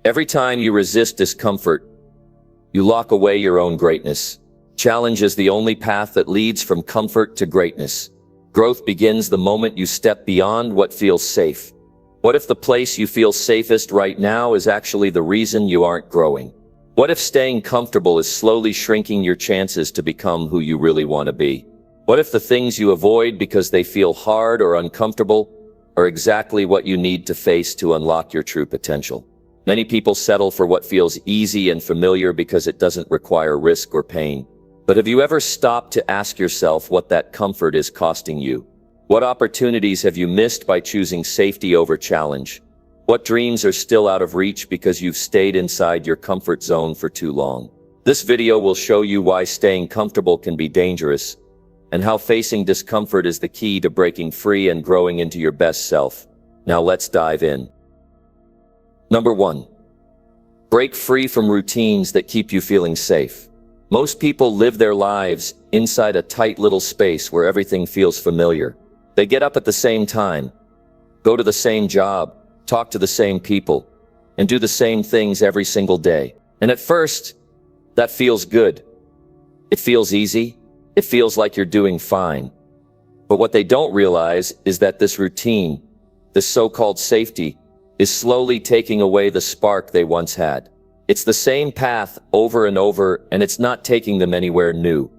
Every time you resist discomfort, you lock away your own greatness. Challenge is the only path that leads from comfort to greatness. Growth begins the moment you step beyond what feels safe. What if the place you feel safest right now is actually the reason you aren't growing? What if staying comfortable is slowly shrinking your chances to become who you really want to be? What if the things you avoid because they feel hard or uncomfortable are exactly what you need to face to unlock your true potential? Many people settle for what feels easy and familiar because it doesn't require risk or pain. But have you ever stopped to ask yourself what that comfort is costing you? What opportunities have you missed by choosing safety over challenge? What dreams are still out of reach because you've stayed inside your comfort zone for too long? This video will show you why staying comfortable can be dangerous, and how facing discomfort is the key to breaking free and growing into your best self. Now let's dive in. Number 1. Break free from routines that keep you feeling safe. Most people live their lives inside a tight little space where everything feels familiar. They get up at the same time, go to the same job, talk to the same people, and do the same things every single day. And at first, that feels good. It feels easy. It feels like you're doing fine. But what they don't realize is that this routine, this so-called safety, is slowly taking away the spark they once had. It's the same path over and over, and it's not taking them anywhere new.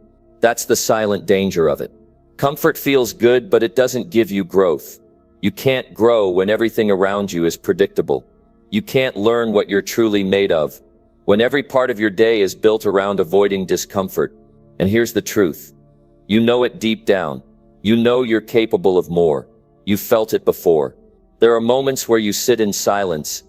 That's the silent danger of it. Comfort feels good, but it doesn't give you growth. You can't grow when everything around you is predictable. You can't learn what you're truly made of when every part of your day is built around avoiding discomfort. And here's the truth. You know it deep down. You know you're capable of more. You've felt it before. There are moments where you sit in silence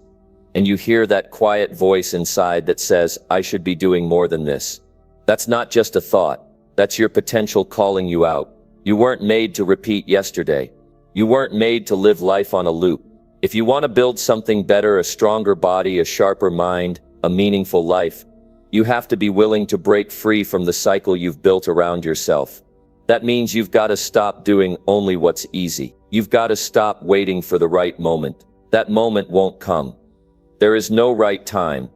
and you hear that quiet voice inside that says, I should be doing more than this. That's not just a thought. That's your potential calling you out. You weren't made to repeat yesterday. You weren't made to live life on a loop. If you want to build something better, a stronger body, a sharper mind, a meaningful life, you have to be willing to break free from the cycle you've built around yourself. That means you've got to stop doing only what's easy. You've got to stop waiting for the right moment. That moment won't come. There is no right time.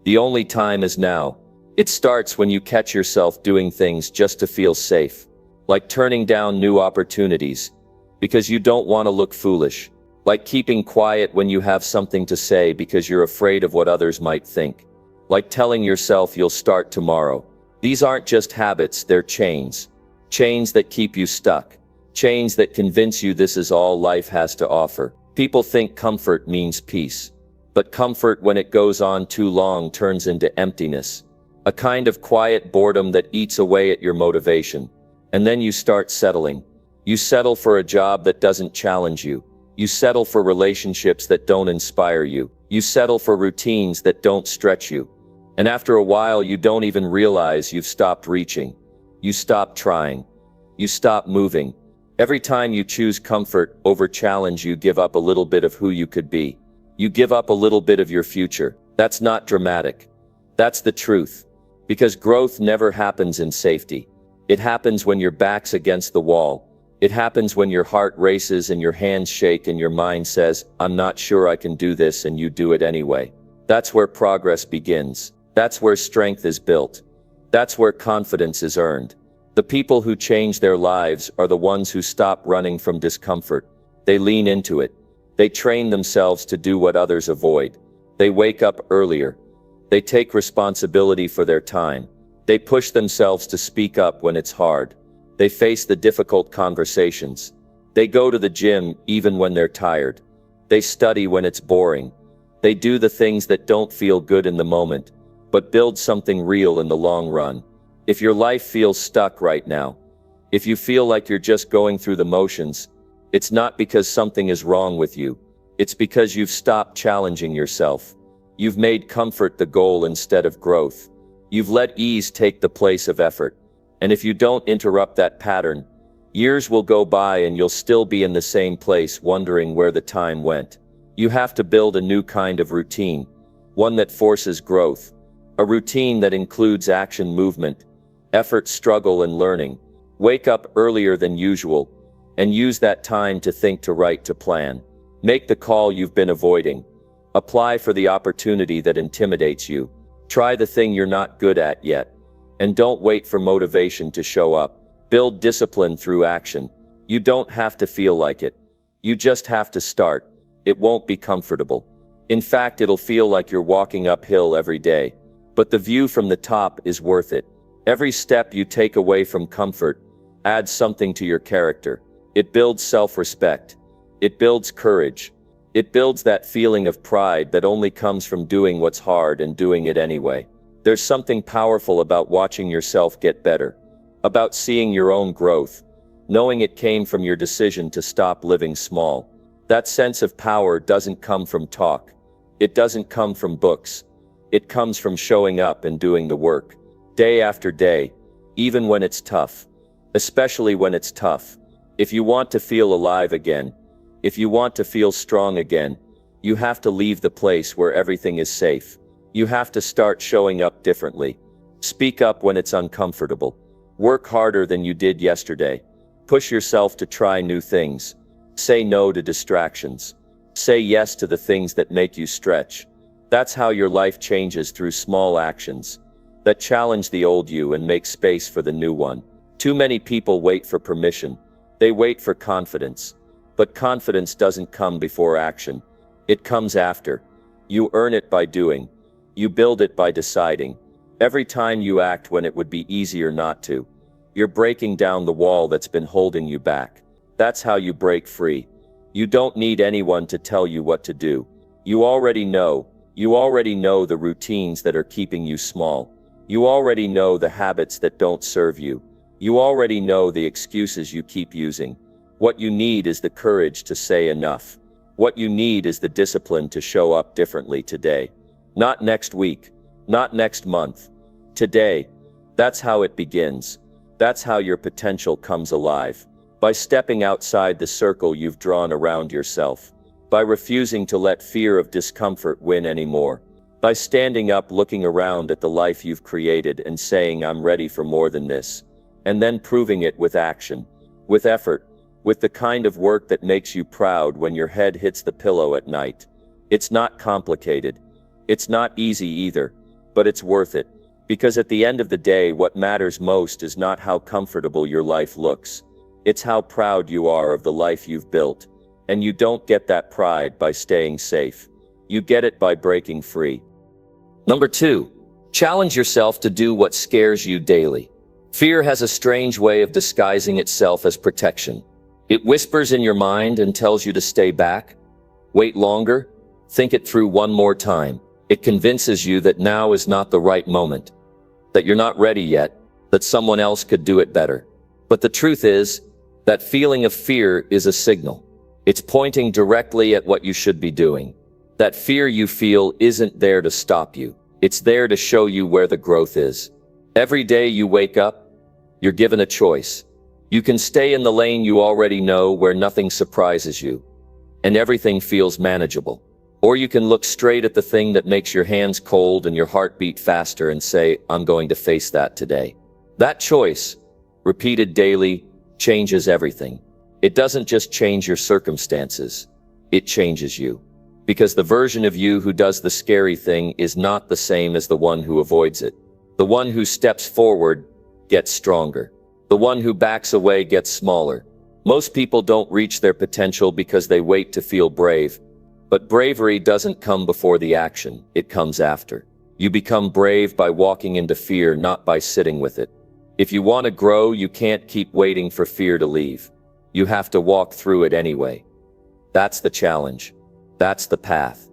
The only time is now. It starts when you catch yourself doing things just to feel safe, like turning down new opportunities because you don't want to look foolish, like keeping quiet when you have something to say because you're afraid of what others might think, like telling yourself you'll start tomorrow. These aren't just habits, they're chains. Chains that keep you stuck. Chains that convince you this is all life has to offer. People think comfort means peace. But comfort, when it goes on too long, turns into emptiness. A kind of quiet boredom that eats away at your motivation. And then you start settling. You settle for a job that doesn't challenge you. You settle for relationships that don't inspire you. You settle for routines that don't stretch you. And after a while, you don't even realize you've stopped reaching. You stop trying. You stop moving. Every time you choose comfort over challenge, you give up a little bit of who you could be. You give up a little bit of your future. That's not dramatic. That's the truth. Because growth never happens in safety. It happens when your back's against the wall. It happens when your heart races and your hands shake and your mind says, I'm not sure I can do this, and you do it anyway. That's where progress begins. That's where strength is built. That's where confidence is earned. The people who change their lives are the ones who stop running from discomfort. They lean into it. They train themselves to do what others avoid. They wake up earlier. They take responsibility for their time. They push themselves to speak up when it's hard. They face the difficult conversations. They go to the gym even when they're tired. They study when it's boring. They do the things that don't feel good in the moment, but build something real in the long run. If your life feels stuck right now, if you feel like you're just going through the motions, it's not because something is wrong with you. It's because you've stopped challenging yourself. You've made comfort the goal instead of growth. You've let ease take the place of effort. And if you don't interrupt that pattern, years will go by and you'll still be in the same place wondering where the time went. You have to build a new kind of routine, one that forces growth, a routine that includes action, movement, effort, struggle, and learning. Wake up earlier than usual, and use that time to think, to write, to plan. Make the call you've been avoiding. Apply for the opportunity that intimidates you. Try the thing you're not good at yet. And don't wait for motivation to show up. Build discipline through action. You don't have to feel like it. You just have to start. It won't be comfortable. In fact, it'll feel like you're walking uphill every day. But the view from the top is worth it. Every step you take away from comfort adds something to your character. It builds self-respect. It builds courage. It builds that feeling of pride that only comes from doing what's hard and doing it anyway. There's something powerful about watching yourself get better, about seeing your own growth, knowing it came from your decision to stop living small. That sense of power doesn't come from talk. It doesn't come from books. It comes from showing up and doing the work, day after day, even when it's tough. Especially when it's tough. If you want to feel alive again, if you want to feel strong again, you have to leave the place where everything is safe. You have to start showing up differently. Speak up when it's uncomfortable. Work harder than you did yesterday. Push yourself to try new things. Say no to distractions. Say yes to the things that make you stretch. That's how your life changes, through small actions that challenge the old you and make space for the new one. Too many people wait for permission. They wait for confidence. But confidence doesn't come before action. It comes after. You earn it by doing. You build it by deciding. Every time you act when it would be easier not to, you're breaking down the wall that's been holding you back. That's how you break free. You don't need anyone to tell you what to do. You already know. You already know the routines that are keeping you small. You already know the habits that don't serve you. You already know the excuses you keep using. What you need is the courage to say enough. What you need is the discipline to show up differently today. Not next week. Not next month. Today. That's how it begins. That's how your potential comes alive. By stepping outside the circle you've drawn around yourself. By refusing to let fear of discomfort win anymore. By standing up, looking around at the life you've created and saying, I'm ready for more than this. And then proving it with action. With effort. With the kind of work that makes you proud when your head hits the pillow at night. It's not complicated. It's not easy either. But it's worth it. Because at the end of the day, what matters most is not how comfortable your life looks. It's how proud you are of the life you've built. And you don't get that pride by staying safe. You get it by breaking free. Number 2, challenge yourself to do what scares you daily. Fear has a strange way of disguising itself as protection. It whispers in your mind and tells you to stay back, wait longer, think it through one more time. It convinces you that now is not the right moment, that you're not ready yet, that someone else could do it better. But the truth is, that feeling of fear is a signal. It's pointing directly at what you should be doing. That fear you feel isn't there to stop you. It's there to show you where the growth is. Every day you wake up, you're given a choice. You can stay in the lane you already know, where nothing surprises you and everything feels manageable. Or you can look straight at the thing that makes your hands cold and your heart beat faster and say, I'm going to face that today. That choice, repeated daily, changes everything. It doesn't just change your circumstances, it changes you. Because the version of you who does the scary thing is not the same as the one who avoids it. The one who steps forward gets stronger. The one who backs away gets smaller. Most people don't reach their potential because they wait to feel brave. But bravery doesn't come before the action, it comes after. You become brave by walking into fear, not by sitting with it. If you want to grow, you can't keep waiting for fear to leave. You have to walk through it anyway. That's the challenge. That's the path.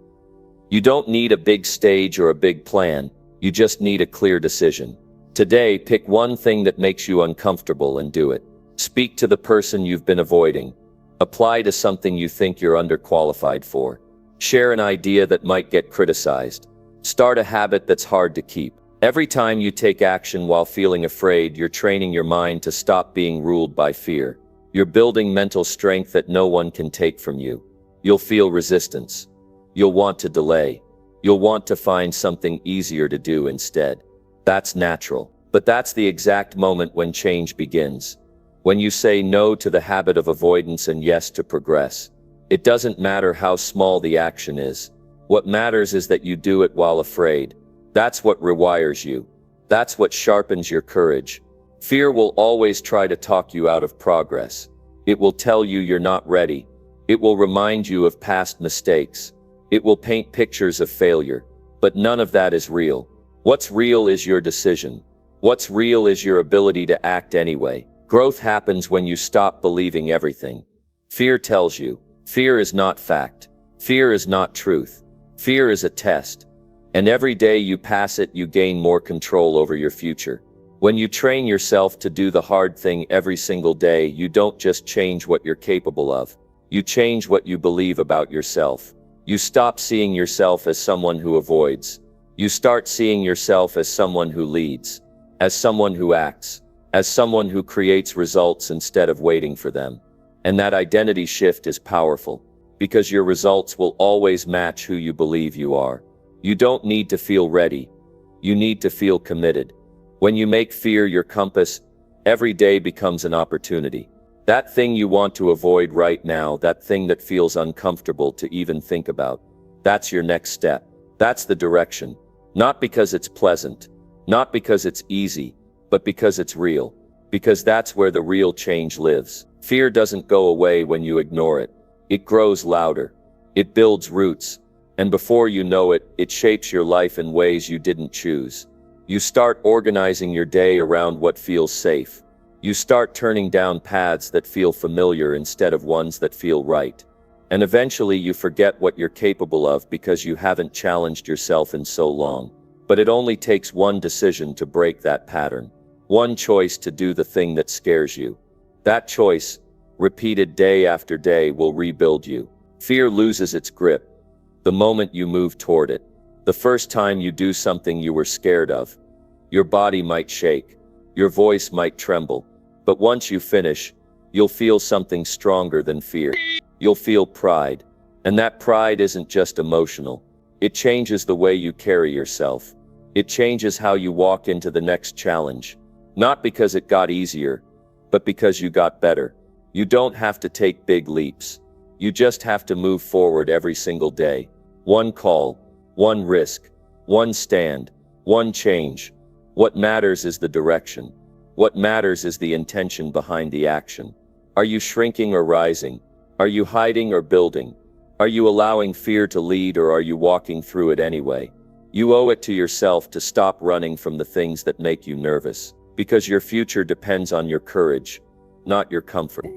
You don't need a big stage or a big plan. You just need a clear decision. Today, pick one thing that makes you uncomfortable and do it. Speak to the person you've been avoiding. Apply to something you think you're underqualified for. Share an idea that might get criticized. Start a habit that's hard to keep. Every time you take action while feeling afraid, you're training your mind to stop being ruled by fear. You're building mental strength that no one can take from you. You'll feel resistance. You'll want to delay. You'll want to find something easier to do instead. That's natural. But that's the exact moment when change begins. When you say no to the habit of avoidance and yes to progress. It doesn't matter how small the action is. What matters is that you do it while afraid. That's what rewires you. That's what sharpens your courage. Fear will always try to talk you out of progress. It will tell you you're not ready. It will remind you of past mistakes. It will paint pictures of failure. But none of that is real. What's real is your decision. What's real is your ability to act anyway. Growth happens when you stop believing everything fear tells you. Fear is not fact. Fear is not truth. Fear is a test. And every day you pass it, you gain more control over your future. When you train yourself to do the hard thing every single day, you don't just change what you're capable of. You change what you believe about yourself. You stop seeing yourself as someone who avoids. You start seeing yourself as someone who leads, as someone who acts, as someone who creates results instead of waiting for them. And that identity shift is powerful, because your results will always match who you believe you are. You don't need to feel ready. You need to feel committed. When you make fear your compass, every day becomes an opportunity. That thing you want to avoid right now, that thing that feels uncomfortable to even think about, that's your next step. That's the direction. Not because it's pleasant, not because it's easy, but because it's real. Because that's where the real change lives. Fear doesn't go away when you ignore it. It grows louder. It builds roots. And before you know it, it shapes your life in ways you didn't choose. You start organizing your day around what feels safe. You start turning down paths that feel familiar instead of ones that feel right. And eventually you forget what you're capable of because you haven't challenged yourself in so long. But it only takes one decision to break that pattern. One choice to do the thing that scares you. That choice, repeated day after day, will rebuild you. Fear loses its grip the moment you move toward it. The first time you do something you were scared of, your body might shake, your voice might tremble. But once you finish, you'll feel something stronger than fear. You'll feel pride. And that pride isn't just emotional. It changes the way you carry yourself. It changes how you walk into the next challenge. Not because it got easier, but because you got better. You don't have to take big leaps. You just have to move forward every single day. One call, one risk, one stand, one change. What matters is the direction. What matters is the intention behind the action. Are you shrinking or rising? Are you hiding or building? Are you allowing fear to lead, or are you walking through it anyway? You owe it to yourself to stop running from the things that make you nervous, because your future depends on your courage, not your comfort.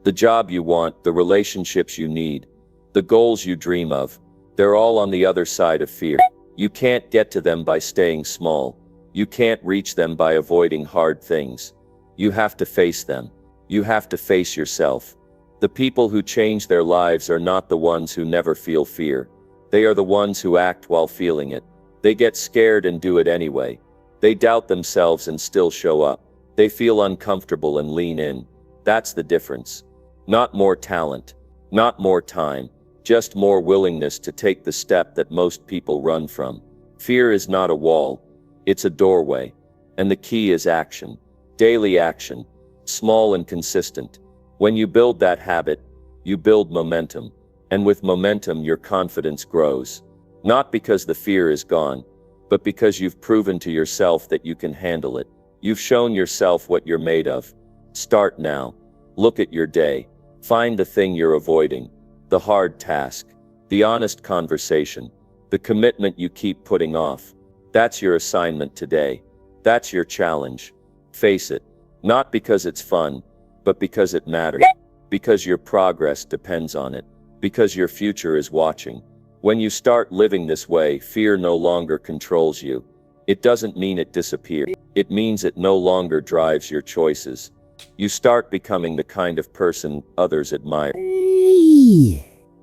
The job you want, the relationships you need, the goals you dream of, they're all on the other side of fear. You can't get to them by staying small. You can't reach them by avoiding hard things. You have to face them. You have to face yourself. The people who change their lives are not the ones who never feel fear. They are the ones who act while feeling it. They get scared and do it anyway. They doubt themselves and still show up. They feel uncomfortable and lean in. That's the difference. Not more talent. Not more time. Just more willingness to take the step that most people run from. Fear is not a wall. It's a doorway. And the key is action. Daily action. Small and consistent. When you build that habit, you build momentum. And with momentum, your confidence grows. Not because the fear is gone, but because you've proven to yourself that you can handle it. You've shown yourself what you're made of. Start now. Look at your day. Find the thing you're avoiding. The hard task. The honest conversation. The commitment you keep putting off. That's your assignment today. That's your challenge. Face it. Not because it's fun, but because it matters. Because your progress depends on it. Because your future is watching. When you start living this way, fear no longer controls you. It doesn't mean it disappears. It means it no longer drives your choices. You start becoming the kind of person others admire.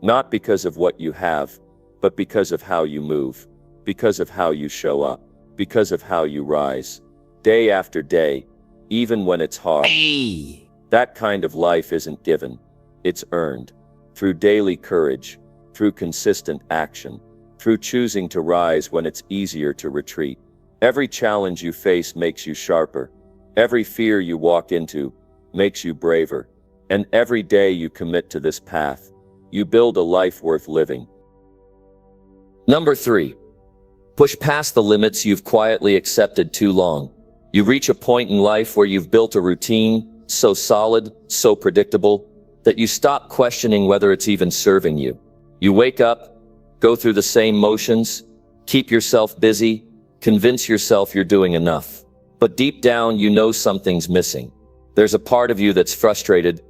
Not because of what you have, but because of how you move. Because of how you show up. Because of how you rise. Day after day, even when it's hard. That kind of life isn't given. It's earned. Through daily courage. Through consistent action. Through choosing to rise when it's easier to retreat. Every challenge you face makes you sharper. Every fear you walk into makes you braver. And every day you commit to this path you build a life worth living. Number 3. Push past the limits you've quietly accepted too long. You reach a point in life where you've built a routine so solid, so predictable, that you stop questioning whether it's even serving you. You wake up, go through the same motions, keep yourself busy, convince yourself you're doing enough. But deep down, you know something's missing. There's a part of you that's frustrated,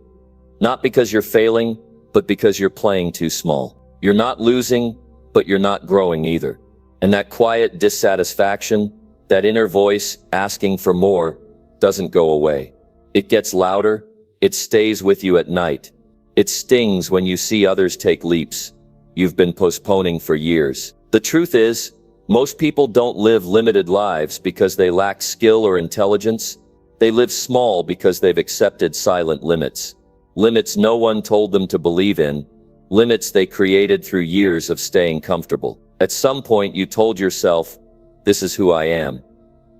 not because you're failing, but because you're playing too small. You're not losing, but you're not growing either. And that quiet dissatisfaction, that inner voice asking for more, doesn't go away. It gets louder, it stays with you at night. It stings when you see others take leaps you've been postponing for years. The truth is, most people don't live limited lives because they lack skill or intelligence. They live small because they've accepted silent limits. Limits no one told them to believe in. Limits they created through years of staying comfortable. At some point you told yourself, this is who I am.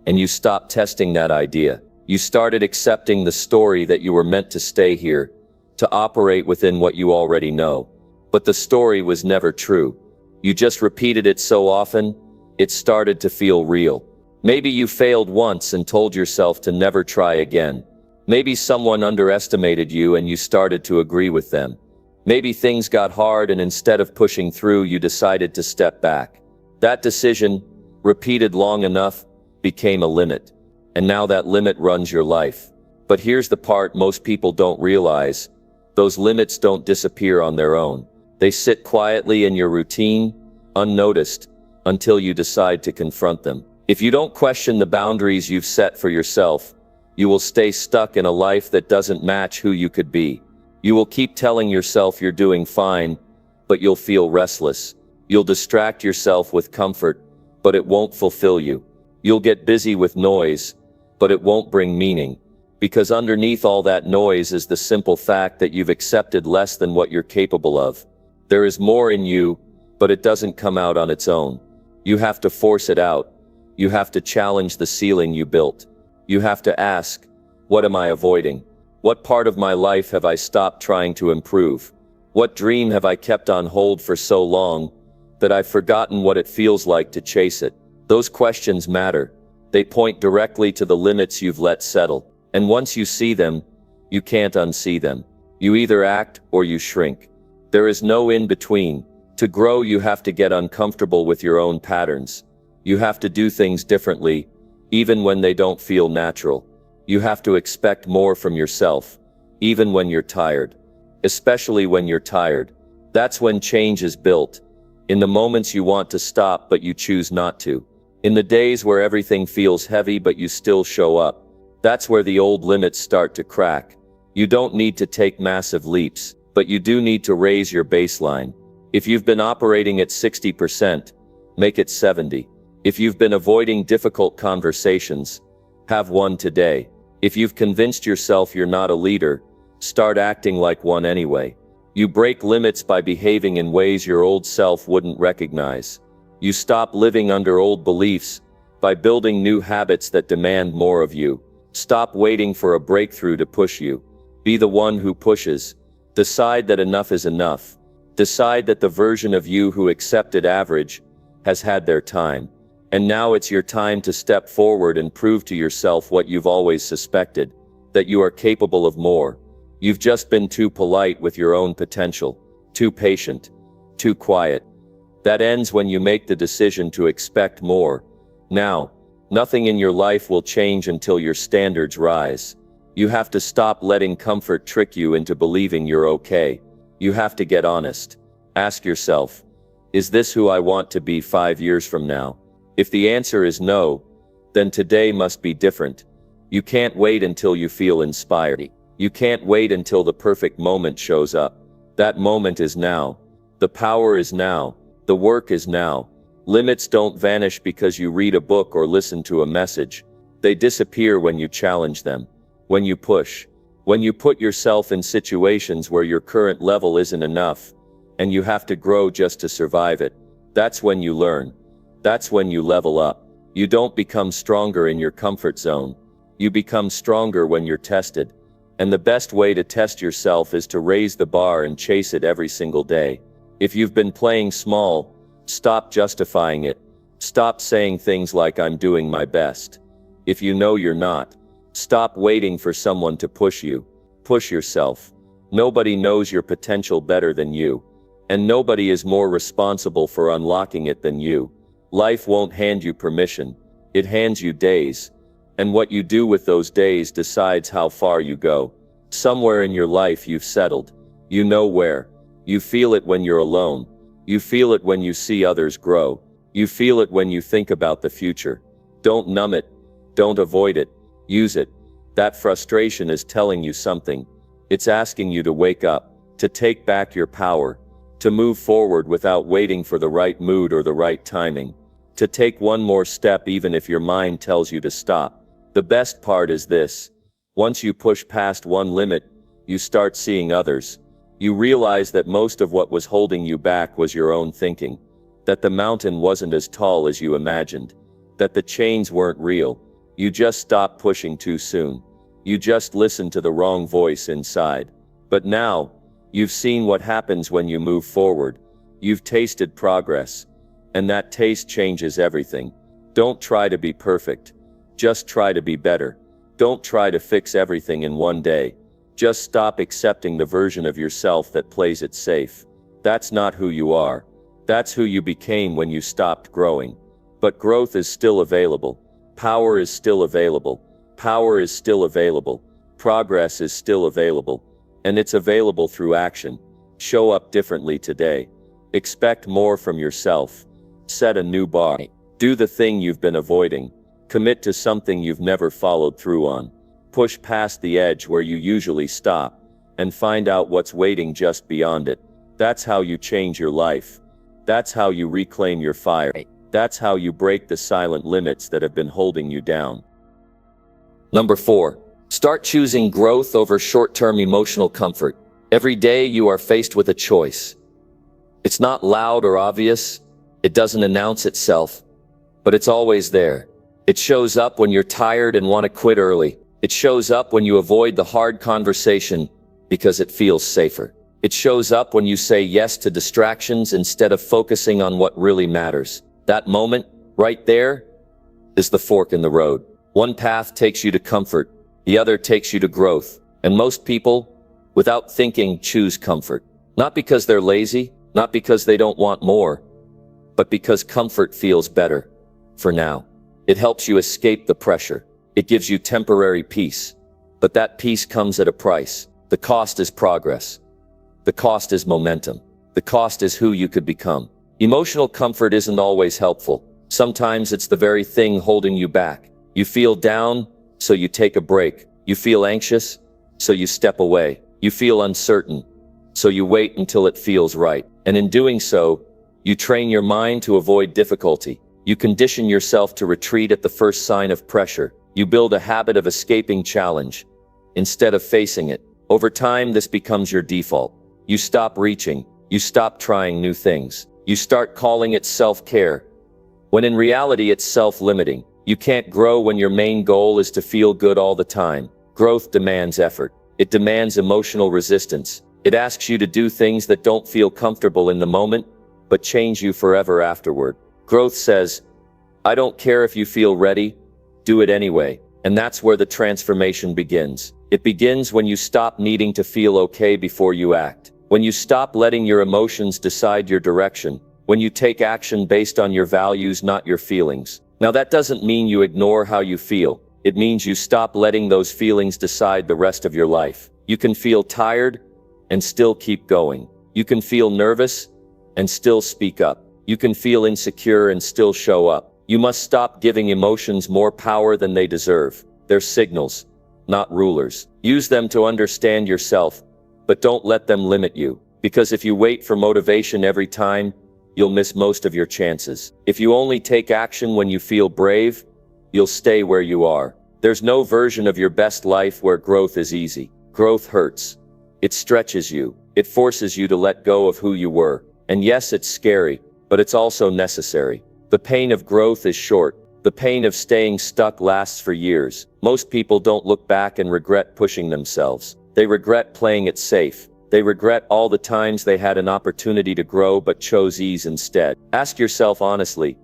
And you stopped testing that idea. You started accepting the story that you were meant to stay here, to operate within what you already know. But the story was never true. You just repeated it so often, it started to feel real. Maybe you failed once and told yourself to never try again. Maybe someone underestimated you and you started to agree with them. Maybe things got hard and instead of pushing through, you decided to step back. That decision, repeated long enough, became a limit. And now that limit runs your life. But here's the part most people don't realize. Those limits don't disappear on their own. They sit quietly in your routine, unnoticed, until you decide to confront them. If you don't question the boundaries you've set for yourself, you will stay stuck in a life that doesn't match who you could be. You will keep telling yourself you're doing fine, but you'll feel restless. You'll distract yourself with comfort, but it won't fulfill you. You'll get busy with noise, but it won't bring meaning. Because underneath all that noise is the simple fact that you've accepted less than what you're capable of. There is more in you, but it doesn't come out on its own. You have to force it out. You have to challenge the ceiling you built. You have to ask, what am I avoiding? What part of my life have I stopped trying to improve? What dream have I kept on hold for so long that I've forgotten what it feels like to chase it? Those questions matter. They point directly to the limits you've let settle. And once you see them, you can't unsee them. You either act or you shrink. There is no in between. To grow, you have to get uncomfortable with your own patterns. You have to do things differently, even when they don't feel natural. You have to expect more from yourself, even when you're tired. Especially when you're tired. That's when change is built. In the moments you want to stop but you choose not to. In the days where everything feels heavy but you still show up. That's where the old limits start to crack. You don't need to take massive leaps, but you do need to raise your baseline. If you've been operating at 60%, make it 70. If you've been avoiding difficult conversations, have one today. If you've convinced yourself you're not a leader, start acting like one anyway. You break limits by behaving in ways your old self wouldn't recognize. You stop living under old beliefs by building new habits that demand more of you. Stop waiting for a breakthrough to push you. Be the one who pushes. Decide that enough is enough. Decide that the version of you who accepted average has had their time. And now it's your time to step forward and prove to yourself what you've always suspected, that you are capable of more. You've just been too polite with your own potential, too patient, too quiet. That ends when you make the decision to expect more. Now, nothing in your life will change until your standards rise. You have to stop letting comfort trick you into believing you're okay. You have to get honest. Ask yourself, is this who I want to be 5 years from now? If the answer is no, then today must be different. You can't wait until you feel inspired. You can't wait until the perfect moment shows up. That moment is now. The power is now. The work is now. Limits don't vanish because you read a book or listen to a message. They disappear when you challenge them. When you push. When you put yourself in situations where your current level isn't enough, and you have to grow just to survive it. That's when you learn. That's when you level up. You don't become stronger in your comfort zone. You become stronger when you're tested. And the best way to test yourself is to raise the bar and chase it every single day. If you've been playing small, stop justifying it. Stop saying things like "I'm doing my best." If you know you're not, stop waiting for someone to push you. Push yourself. Nobody knows your potential better than you. And nobody is more responsible for unlocking it than you. Life won't hand you permission. It hands you days. And what you do with those days decides how far you go. Somewhere in your life you've settled. You know where. You feel it when you're alone. You feel it when you see others grow. You feel it when you think about the future. Don't numb it. Don't avoid it. Use it. That frustration is telling you something. It's asking you to wake up, to take back your power, to move forward without waiting for the right mood or the right timing, to take one more step even if your mind tells you to stop. The best part is this. Once you push past one limit, you start seeing others. You realize that most of what was holding you back was your own thinking, that the mountain wasn't as tall as you imagined, that the chains weren't real. You just stopped pushing too soon. You just listened to the wrong voice inside. But now, you've seen what happens when you move forward. You've tasted progress. And that taste changes everything. Don't try to be perfect. Just try to be better. Don't try to fix everything in one day. Just stop accepting the version of yourself that plays it safe. That's not who you are. That's who you became when you stopped growing. But growth is still available. Power is still available. Power is still available. Progress is still available. And it's available through action. Show up differently today. Expect more from yourself. Set a new bar. Do the thing you've been avoiding. Commit to something you've never followed through on. Push past the edge where you usually stop, and find out what's waiting just beyond it. That's how you change your life. That's how you reclaim your fire. That's how you break the silent limits that have been holding you down. Number 4. Start choosing growth over short-term emotional comfort. Every day you are faced with a choice. It's not loud or obvious. It doesn't announce itself, but it's always there. It shows up when you're tired and want to quit early. It shows up when you avoid the hard conversation because it feels safer. It shows up when you say yes to distractions instead of focusing on what really matters. That moment, right there, is the fork in the road. One path takes you to comfort, the other takes you to growth. And most people, without thinking, choose comfort. Not because they're lazy, not because they don't want more, but because comfort feels better for now. It helps you escape the pressure. It gives you temporary peace. But that peace comes at a price. The cost is progress. The cost is momentum. The cost is who you could become. Emotional comfort isn't always helpful. Sometimes it's the very thing holding you back. You feel down, so you take a break. You feel anxious, so you step away. You feel uncertain, so you wait until it feels right. And in doing so, you train your mind to avoid difficulty. You condition yourself to retreat at the first sign of pressure. You build a habit of escaping challenge instead of facing it. Over time, this becomes your default. You stop reaching. You stop trying new things. You start calling it self-care, when in reality it's self-limiting. You can't grow when your main goal is to feel good all the time. Growth demands effort. It demands emotional resistance. It asks you to do things that don't feel comfortable in the moment, but change you forever afterward. Growth says, I don't care if you feel ready, do it anyway. And that's where the transformation begins. It begins when you stop needing to feel okay before you act. When you stop letting your emotions decide your direction. When you take action based on your values, not your feelings. Now that doesn't mean you ignore how you feel. It means you stop letting those feelings decide the rest of your life. You can feel tired and still keep going. You can feel nervous and still speak up. You can feel insecure and still show up. You must stop giving emotions more power than they deserve. They're signals, not rulers. Use them to understand yourself, but don't let them limit you. Because if you wait for motivation every time, you'll miss most of your chances. If you only take action when you feel brave, you'll stay where you are. There's no version of your best life where growth is easy. Growth hurts. It stretches you. It forces you to let go of who you were. And yes, it's scary, but it's also necessary. The pain of growth is short. The pain of staying stuck lasts for years. Most people don't look back and regret pushing themselves. They regret playing it safe. They regret all the times they had an opportunity to grow but chose ease instead. Ask yourself honestly,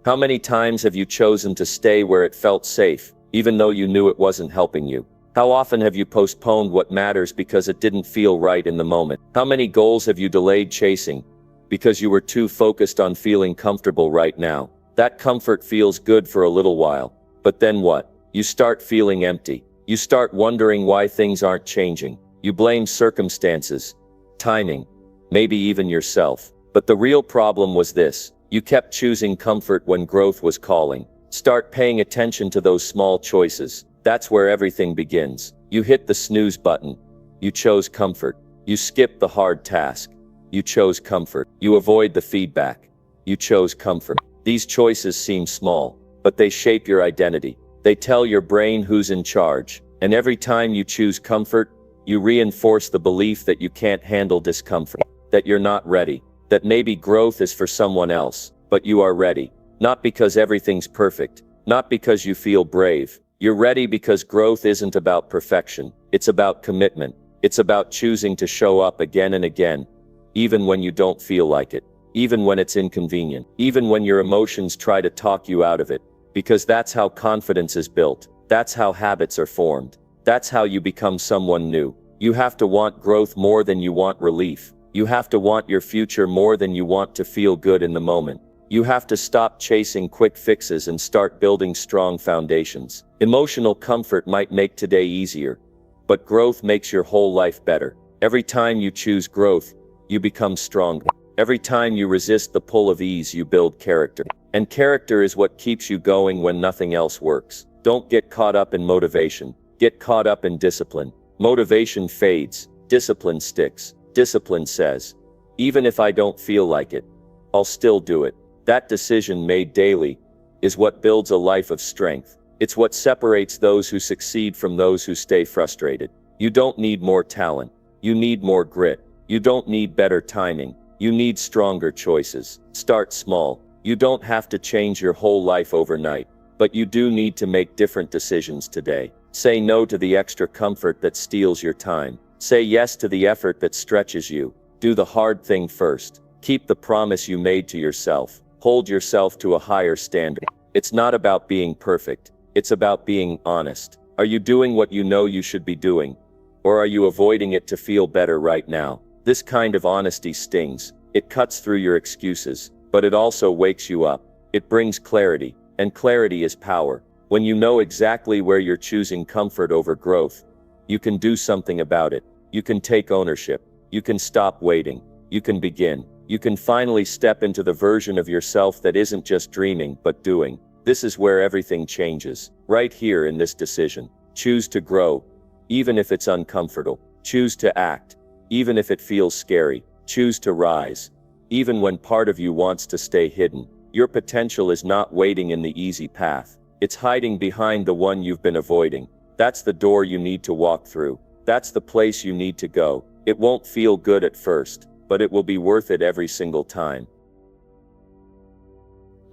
how many times have you chosen to stay where it felt safe, even though you knew it wasn't helping you? How often have you postponed what matters because it didn't feel right in the moment? How many goals have you delayed chasing because you were too focused on feeling comfortable right now? That comfort feels good for a little while, but then what? You start feeling empty. You start wondering why things aren't changing. You blame circumstances, timing, maybe even yourself. But the real problem was this: you kept choosing comfort when growth was calling. Start paying attention to those small choices. That's where everything begins. You hit the snooze button. You chose comfort. You skipped the hard task. You chose comfort. You avoid the feedback. You chose comfort. These choices seem small, but they shape your identity. They tell your brain who's in charge. And every time you choose comfort, you reinforce the belief that you can't handle discomfort, that you're not ready, that maybe growth is for someone else, but you are ready. Not because everything's perfect, not because you feel brave. You're ready because growth isn't about perfection. It's about commitment. It's about choosing to show up again and again, even when you don't feel like it, even when it's inconvenient, even when your emotions try to talk you out of it. Because that's how confidence is built. That's how habits are formed. That's how you become someone new. You have to want growth more than you want relief. You have to want your future more than you want to feel good in the moment. You have to stop chasing quick fixes and start building strong foundations. Emotional comfort might make today easier, but growth makes your whole life better. Every time you choose growth, you become stronger. Every time you resist the pull of ease, you build character. And character is what keeps you going when nothing else works. Don't get caught up in motivation. Get caught up in discipline. Motivation fades. Discipline sticks. Discipline says, even if I don't feel like it, I'll still do it. That decision made daily is what builds a life of strength. It's what separates those who succeed from those who stay frustrated. You don't need more talent. You need more grit. You don't need better timing. You need stronger choices. Start small. You don't have to change your whole life overnight, but you do need to make different decisions today. Say no to the extra comfort that steals your time. Say yes to the effort that stretches you. Do the hard thing first. Keep the promise you made to yourself. Hold yourself to a higher standard. It's not about being perfect. It's about being honest. Are you doing what you know you should be doing? Or are you avoiding it to feel better right now? This kind of honesty stings. It cuts through your excuses, but it also wakes you up. It brings clarity, and clarity is power. When you know exactly where you're choosing comfort over growth, you can do something about it. You can take ownership. You can stop waiting. You can begin. You can finally step into the version of yourself that isn't just dreaming, but doing. This is where everything changes. Right here in this decision. Choose to grow, even if it's uncomfortable. Choose to act, even if it feels scary. Choose to rise, even when part of you wants to stay hidden. Your potential is not waiting in the easy path. It's hiding behind the one you've been avoiding. That's the door you need to walk through. That's the place you need to go. It won't feel good at first, but it will be worth it every single time.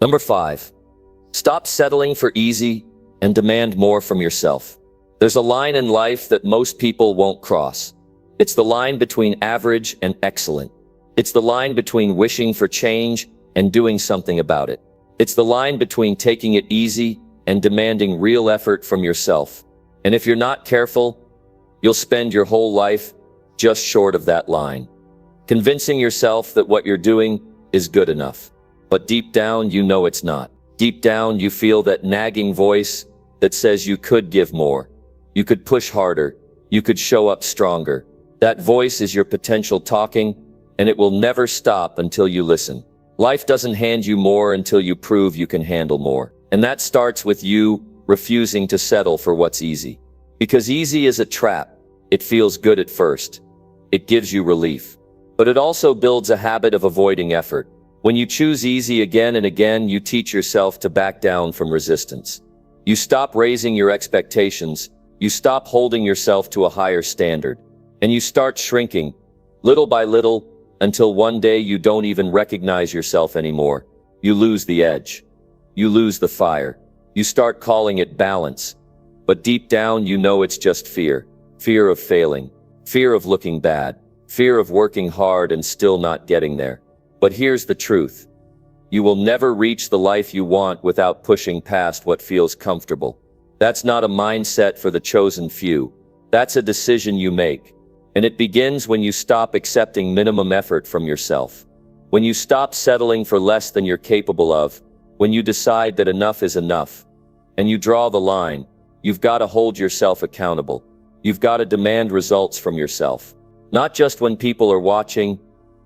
Number 5. Stop settling for easy and demand more from yourself. There's a line in life that most people won't cross. It's the line between average and excellent. It's the line between wishing for change and doing something about it. It's the line between taking it easy and demanding real effort from yourself. And if you're not careful, you'll spend your whole life just short of that line, convincing yourself that what you're doing is good enough. But deep down, you know it's not. Deep down, you feel that nagging voice that says you could give more. You could push harder. You could show up stronger. That voice is your potential talking, and it will never stop until you listen. Life doesn't hand you more until you prove you can handle more. And that starts with you refusing to settle for what's easy. Because easy is a trap. It feels good at first. It gives you relief. But it also builds a habit of avoiding effort. When you choose easy again and again, you teach yourself to back down from resistance. You stop raising your expectations. You stop holding yourself to a higher standard. And you start shrinking, little by little, until one day you don't even recognize yourself anymore. You lose the edge. You lose the fire. You start calling it balance. But deep down, you know it's just fear. Fear of failing. Fear of looking bad. Fear of working hard and still not getting there. But here's the truth. You will never reach the life you want without pushing past what feels comfortable. That's not a mindset for the chosen few. That's a decision you make. And it begins when you stop accepting minimum effort from yourself. When you stop settling for less than you're capable of. When you decide that enough is enough. And you draw the line. You've got to hold yourself accountable. You've got to demand results from yourself. Not just when people are watching,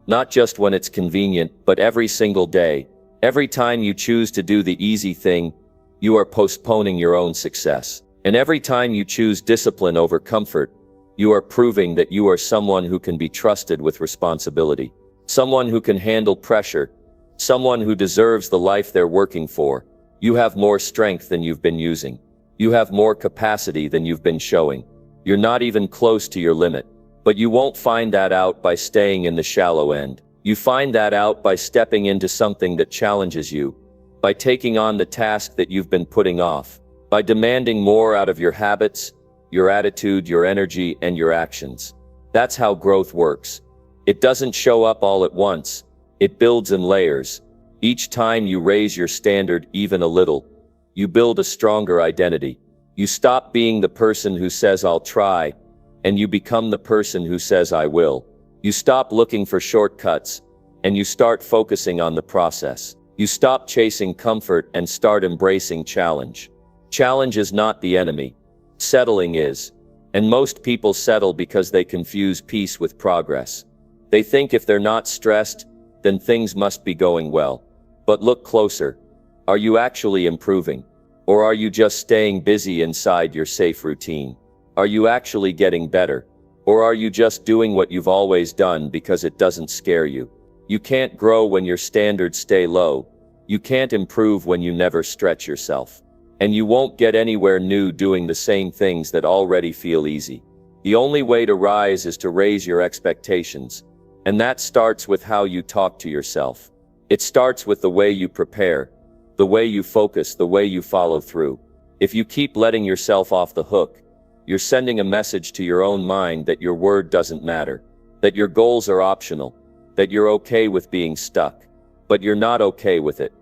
not just when it's convenient, but every single day. Every time you choose to do the easy thing, you are postponing your own success. And every time you choose discipline over comfort, you are proving that you are someone who can be trusted with responsibility. Someone who can handle pressure. Someone who deserves the life they're working for. You have more strength than you've been using. You have more capacity than you've been showing. You're not even close to your limit. But you won't find that out by staying in the shallow end. You find that out by stepping into something that challenges you, by taking on the task that you've been putting off, by demanding more out of your habits, your attitude, your energy, and your actions. That's how growth works. It doesn't show up all at once. It builds in layers. Each time you raise your standard even a little, you build a stronger identity. You stop being the person who says, "I'll try," and you become the person who says, "I will." You stop looking for shortcuts, and you start focusing on the process. You stop chasing comfort and start embracing challenge. Challenge is not the enemy. Settling is. And most people settle because they confuse peace with progress. They think if they're not stressed, then things must be going well. But look closer. Are you actually improving? Or are you just staying busy inside your safe routine? Are you actually getting better? Or are you just doing what you've always done because it doesn't scare you? You can't grow when your standards stay low. You can't improve when you never stretch yourself. And you won't get anywhere new doing the same things that already feel easy. The only way to rise is to raise your expectations. And that starts with how you talk to yourself. It starts with the way you prepare, the way you focus, the way you follow through. If you keep letting yourself off the hook, you're sending a message to your own mind that your word doesn't matter, that your goals are optional, that you're okay with being stuck, but you're not okay with it.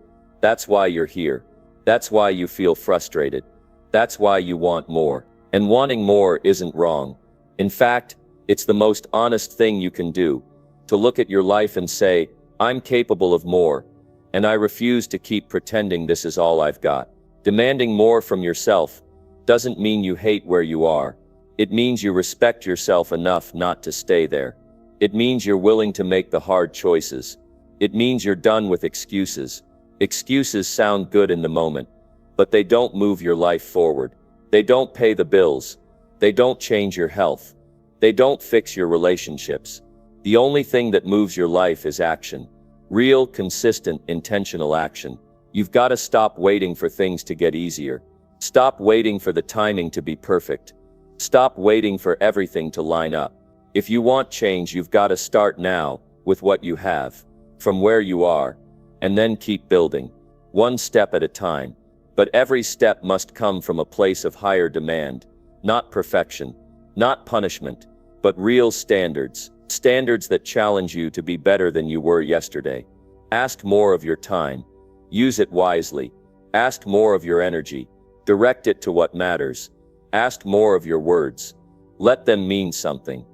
That's why you're here. That's why you feel frustrated. That's why you want more. And wanting more isn't wrong. In fact, it's the most honest thing you can do, to look at your life and say, "I'm capable of more, and I refuse to keep pretending this is all I've got." Demanding more from yourself doesn't mean you hate where you are. It means you respect yourself enough not to stay there. It means you're willing to make the hard choices. It means you're done with excuses. Excuses sound good in the moment, but they don't move your life forward. They don't pay the bills. They don't change your health. They don't fix your relationships. The only thing that moves your life is action. Real, consistent, intentional action. You've got to stop waiting for things to get easier. Stop waiting for the timing to be perfect. Stop waiting for everything to line up. If you want change, you've got to start now, with what you have, from where you are, and then keep building, one step at a time. But every step must come from a place of higher demand, not perfection, not punishment, but real standards, standards that challenge you to be better than you were yesterday. Ask more of your time. Use it wisely. Ask more of your energy. Direct it to what matters. Ask more of your words. Let them mean something.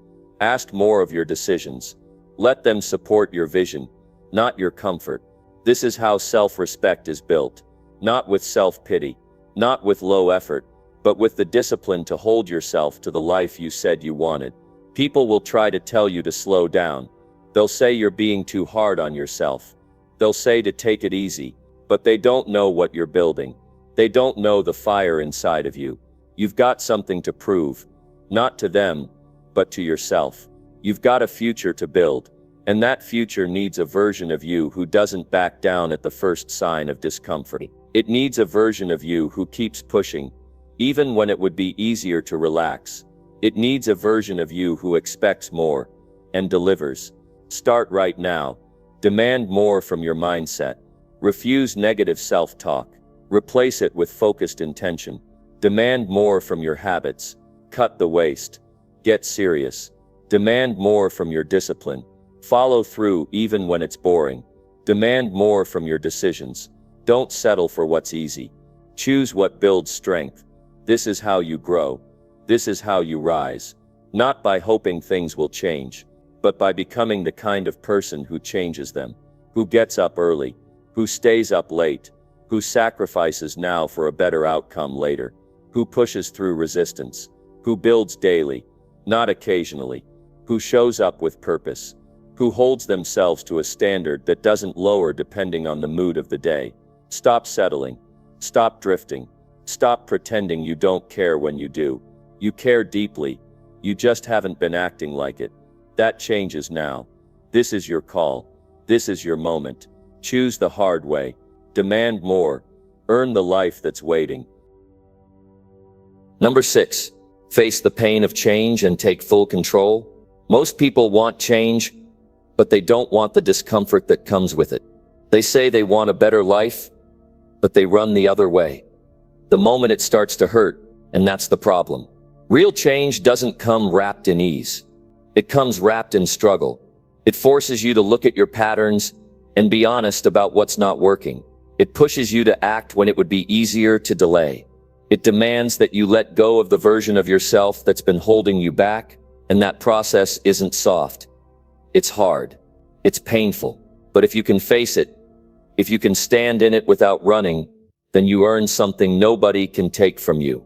Ask more of your decisions. Let them support your vision, not your comfort. This is how self-respect is built. Not with self-pity, not with low effort, but with the discipline to hold yourself to the life you said you wanted. People will try to tell you to slow down. They'll say you're being too hard on yourself. They'll say to take it easy, but they don't know what you're building. They don't know the fire inside of you. You've got something to prove, not to them, but to yourself. You've got a future to build, and that future needs a version of you who doesn't back down at the first sign of discomfort. It needs a version of you who keeps pushing, even when it would be easier to relax. It needs a version of you who expects more and delivers. Start right now. Demand more from your mindset. Refuse negative self-talk. Replace it with focused intention. Demand more from your habits. Cut the waste. Get serious. Demand more from your discipline. Follow through even when it's boring. Demand more from your decisions. Don't settle for what's easy. Choose what builds strength. This is how you grow. This is how you rise. Not by hoping things will change, but by becoming the kind of person who changes them. Who gets up early. Who stays up late. Who sacrifices now for a better outcome later. Who pushes through resistance. Who builds daily, not occasionally. Who shows up with purpose. Who holds themselves to a standard that doesn't lower depending on the mood of the day. Stop settling. Stop drifting. Stop pretending you don't care when you do. You care deeply. You just haven't been acting like it. That changes now. This is your call. This is your moment. Choose the hard way. Demand more. Earn the life that's waiting. Number 6. Face the pain of change and take full control. Most people want change, but they don't want the discomfort that comes with it. They say they want a better life, but they run the other way. The moment it starts to hurt, and that's the problem. Real change doesn't come wrapped in ease. It comes wrapped in struggle. It forces you to look at your patterns and be honest about what's not working. It pushes you to act when it would be easier to delay. It demands that you let go of the version of yourself that's been holding you back, and that process isn't soft. It's hard. It's painful. But if you can face it, if you can stand in it without running, then you earn something nobody can take from you.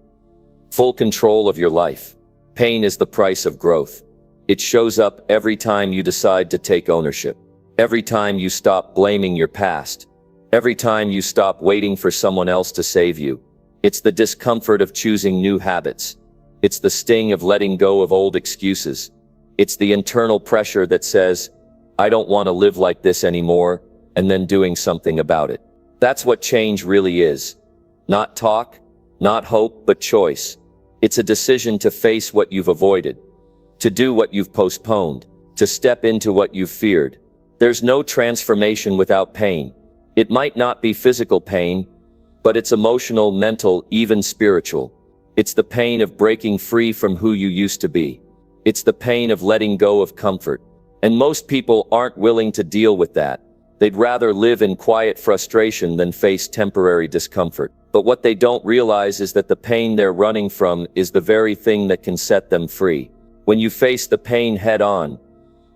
Full control of your life. Pain is the price of growth. It shows up every time you decide to take ownership. Every time you stop blaming your past. Every time you stop waiting for someone else to save you. It's the discomfort of choosing new habits. It's the sting of letting go of old excuses. It's the internal pressure that says, I don't want to live like this anymore, and then doing something about it. That's what change really is. Not talk, not hope, but choice. It's a decision to face what you've avoided, to do what you've postponed, to step into what you've feared. There's no transformation without pain. It might not be physical pain, but it's emotional, mental, even spiritual. It's the pain of breaking free from who you used to be. It's the pain of letting go of comfort. And most people aren't willing to deal with that. They'd rather live in quiet frustration than face temporary discomfort. But what they don't realize is that the pain they're running from is the very thing that can set them free. When you face the pain head on,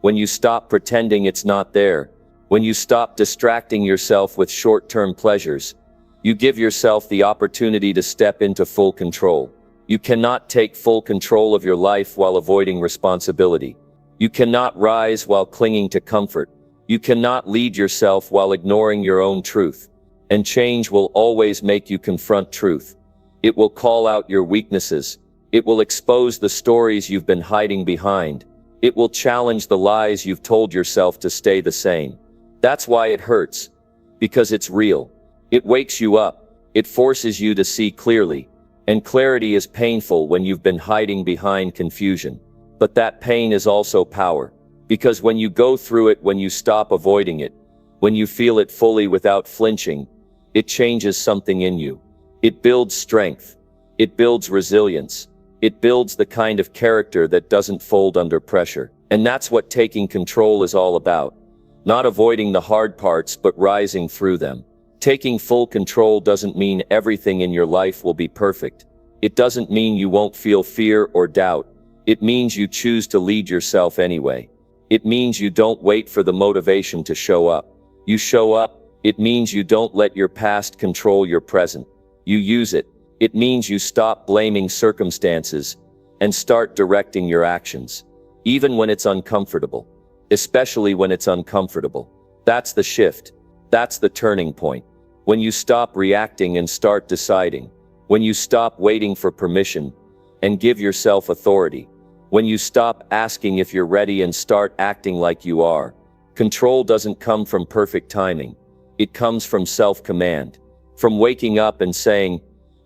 when you stop pretending it's not there, when you stop distracting yourself with short-term pleasures, you give yourself the opportunity to step into full control. You cannot take full control of your life while avoiding responsibility. You cannot rise while clinging to comfort. You cannot lead yourself while ignoring your own truth. And change will always make you confront truth. It will call out your weaknesses. It will expose the stories you've been hiding behind. It will challenge the lies you've told yourself to stay the same. That's why it hurts. Because it's real. It wakes you up. It forces you to see clearly. And clarity is painful when you've been hiding behind confusion. But that pain is also power. Because when you go through it, when you stop avoiding it, when you feel it fully without flinching, it changes something in you. It builds strength. It builds resilience. It builds the kind of character that doesn't fold under pressure. And that's what taking control is all about. Not avoiding the hard parts, but rising through them. Taking full control doesn't mean everything in your life will be perfect. It doesn't mean you won't feel fear or doubt. It means you choose to lead yourself anyway. It means you don't wait for the motivation to show up. You show up. It means you don't let your past control your present. You use it. It means you stop blaming circumstances and start directing your actions. Even when it's uncomfortable. Especially when it's uncomfortable. That's the shift. That's the turning point. When you stop reacting and start deciding. When you stop waiting for permission and give yourself authority. When you stop asking if you're ready and start acting like you are. Control doesn't come from perfect timing. It comes from self-command. From waking up and saying,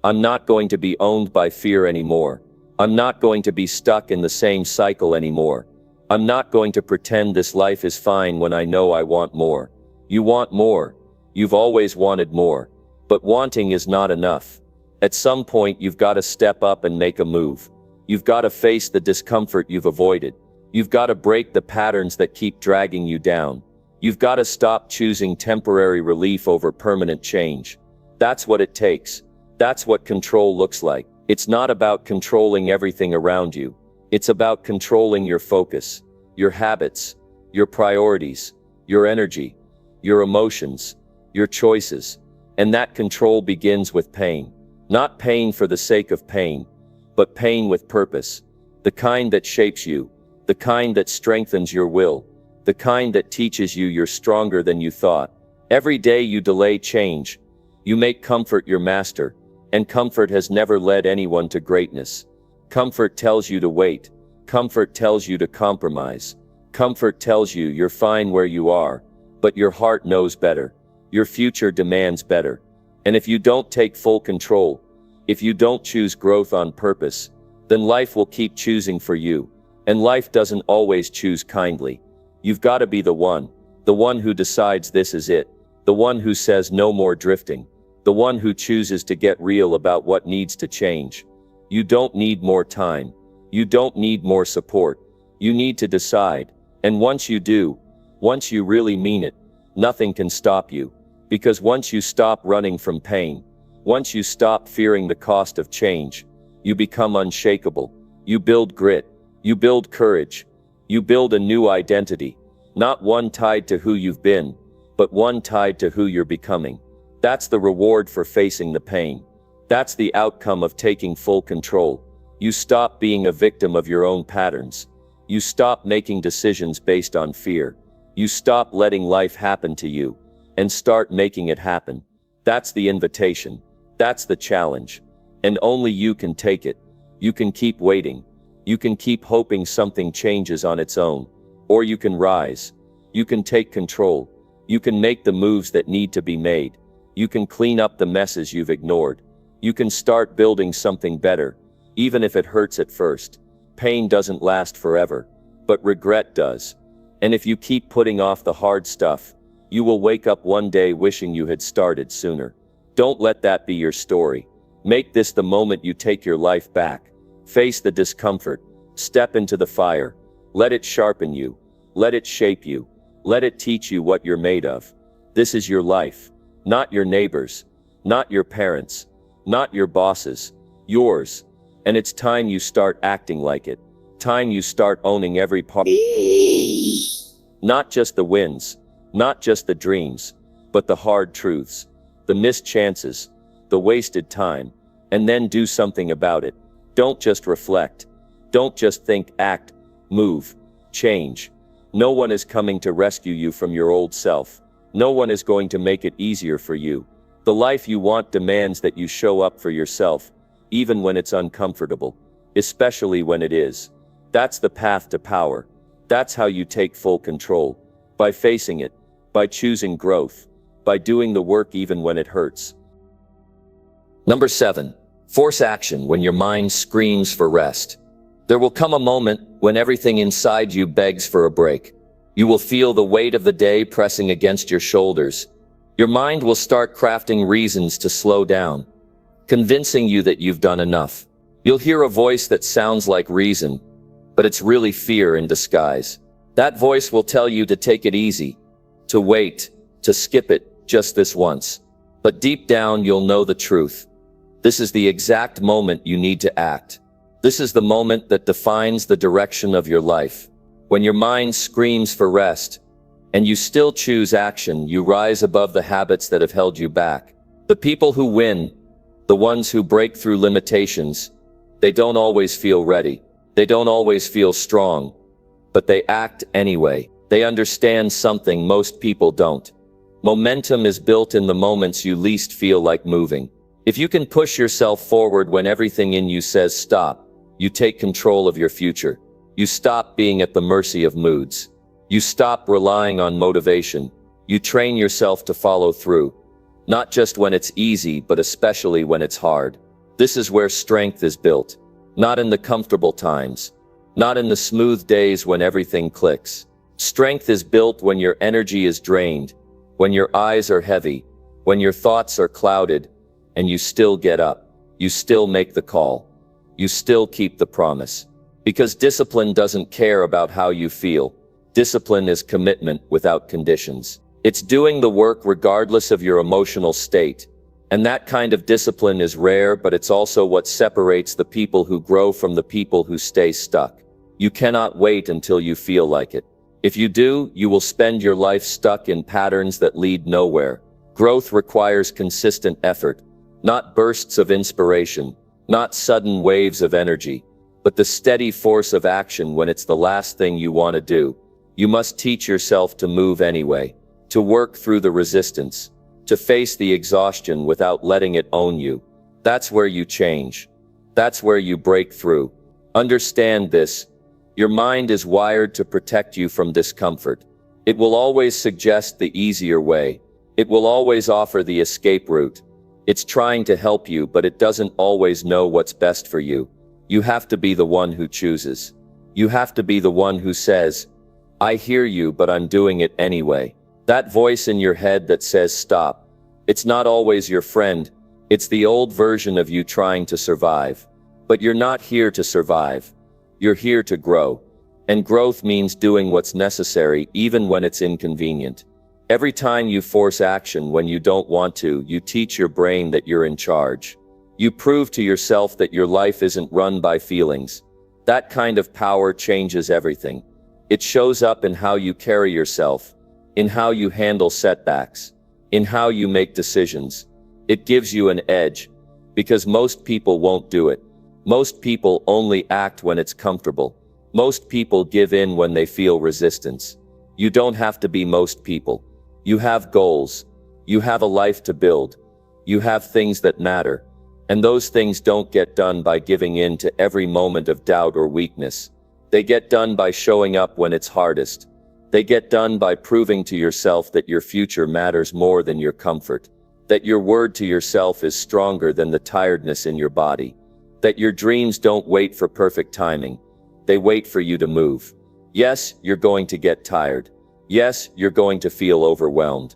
I'm not going to be owned by fear anymore. I'm not going to be stuck in the same cycle anymore. I'm not going to pretend this life is fine when I know I want more. You want more. You've always wanted more. But wanting is not enough. At some point, you've got to step up and make a move. You've got to face the discomfort you've avoided. You've got to break the patterns that keep dragging you down. You've got to stop choosing temporary relief over permanent change. That's what it takes. That's what control looks like. It's not about controlling everything around you. It's about controlling your focus, your habits, your priorities, your energy, your emotions, your choices. And that control begins with pain. Not pain for the sake of pain, but pain with purpose. The kind that shapes you, the kind that strengthens your will, the kind that teaches you you're stronger than you thought. Every day you delay change, you make comfort your master, and comfort has never led anyone to greatness. Comfort tells you to wait. Comfort tells you to compromise. Comfort tells you you're fine where you are, but your heart knows better. Your future demands better. And if you don't take full control, if you don't choose growth on purpose, then life will keep choosing for you. And life doesn't always choose kindly. You've got to be the one who decides this is it, the one who says no more drifting, the one who chooses to get real about what needs to change. You don't need more time. You don't need more support. You need to decide. And once you do, once you really mean it, nothing can stop you. Because once you stop running from pain, once you stop fearing the cost of change, you become unshakable. You build grit. You build courage. You build a new identity. Not one tied to who you've been, but one tied to who you're becoming. That's the reward for facing the pain. That's the outcome of taking full control. You stop being a victim of your own patterns. You stop making decisions based on fear. You stop letting life happen to you, and start making it happen. That's the invitation. That's the challenge. And only you can take it. You can keep waiting. You can keep hoping something changes on its own. Or you can rise. You can take control. You can make the moves that need to be made. You can clean up the messes you've ignored. You can start building something better, even if it hurts at first. Pain doesn't last forever, but regret does. And if you keep putting off the hard stuff, you will wake up one day wishing you had started sooner. Don't let that be your story. Make this the moment you take your life back. Face the discomfort. Step into the fire. Let it sharpen you. Let it shape you. Let it teach you what you're made of. This is your life. Not your neighbors. Not your parents. Not your bosses. Yours. And it's time you start acting like it. Time you start owning every part. Not just the wins. Not just the dreams. But the hard truths. The missed chances. The wasted time. And then do something about it. Don't just reflect. Don't just think, act, move, change. No one is coming to rescue you from your old self. No one is going to make it easier for you. The life you want demands that you show up for yourself, even when it's uncomfortable, especially when it is. That's the path to power. That's how you take full control. By facing it, by choosing growth, by doing the work even when it hurts. Number 7. Force action when your mind screams for rest. There will come a moment when everything inside you begs for a break. You will feel the weight of the day pressing against your shoulders. Your mind will start crafting reasons to slow down, convincing you that you've done enough. You'll hear a voice that sounds like reason, but it's really fear in disguise. That voice will tell you to take it easy, to wait, to skip it just this once. But deep down, you'll know the truth. This is the exact moment you need to act. This is the moment that defines the direction of your life. When your mind screams for rest, and you still choose action, you rise above the habits that have held you back. The people who win, the ones who break through limitations, they don't always feel ready. They don't always feel strong, but they act anyway. They understand something most people don't. Momentum is built in the moments you least feel like moving. If you can push yourself forward when everything in you says stop, you take control of your future. You stop being at the mercy of moods. You stop relying on motivation. You train yourself to follow through. Not just when it's easy, but especially when it's hard. This is where strength is built. Not in the comfortable times. Not in the smooth days when everything clicks. Strength is built when your energy is drained, when your eyes are heavy, When your thoughts are clouded, and you still get up, you still make the call, you still keep the promise. Because discipline doesn't care about how you feel. Discipline is commitment without conditions. It's doing the work regardless of your emotional state. And that kind of discipline is rare, but it's also what separates the people who grow from the people who stay stuck. You cannot wait until you feel like it. If you do, you will spend your life stuck in patterns that lead nowhere. Growth requires consistent effort, not bursts of inspiration, not sudden waves of energy, but the steady force of action when it's the last thing you want to do. You must teach yourself to move anyway, to work through the resistance, to face the exhaustion without letting it own you. That's where you change. That's where you break through. Understand this. Your mind is wired to protect you from discomfort. It will always suggest the easier way. It will always offer the escape route. It's trying to help you, but it doesn't always know what's best for you. You have to be the one who chooses. You have to be the one who says, I hear you, but I'm doing it anyway. That voice in your head that says stop. It's not always your friend. It's the old version of you trying to survive. But you're not here to survive. You're here to grow. And growth means doing what's necessary even when it's inconvenient. Every time you force action when you don't want to, you teach your brain that you're in charge. You prove to yourself that your life isn't run by feelings. That kind of power changes everything. It shows up in how you carry yourself, in how you handle setbacks, in how you make decisions. It gives you an edge, because most people won't do it. Most people only act when it's comfortable. Most people give in when they feel resistance. You don't have to be most people. You have goals. You have a life to build. You have things that matter. And those things don't get done by giving in to every moment of doubt or weakness. They get done by showing up when it's hardest. They get done by proving to yourself that your future matters more than your comfort. That your word to yourself is stronger than the tiredness in your body. That your dreams don't wait for perfect timing. They wait for you to move. Yes, you're going to get tired. Yes, you're going to feel overwhelmed.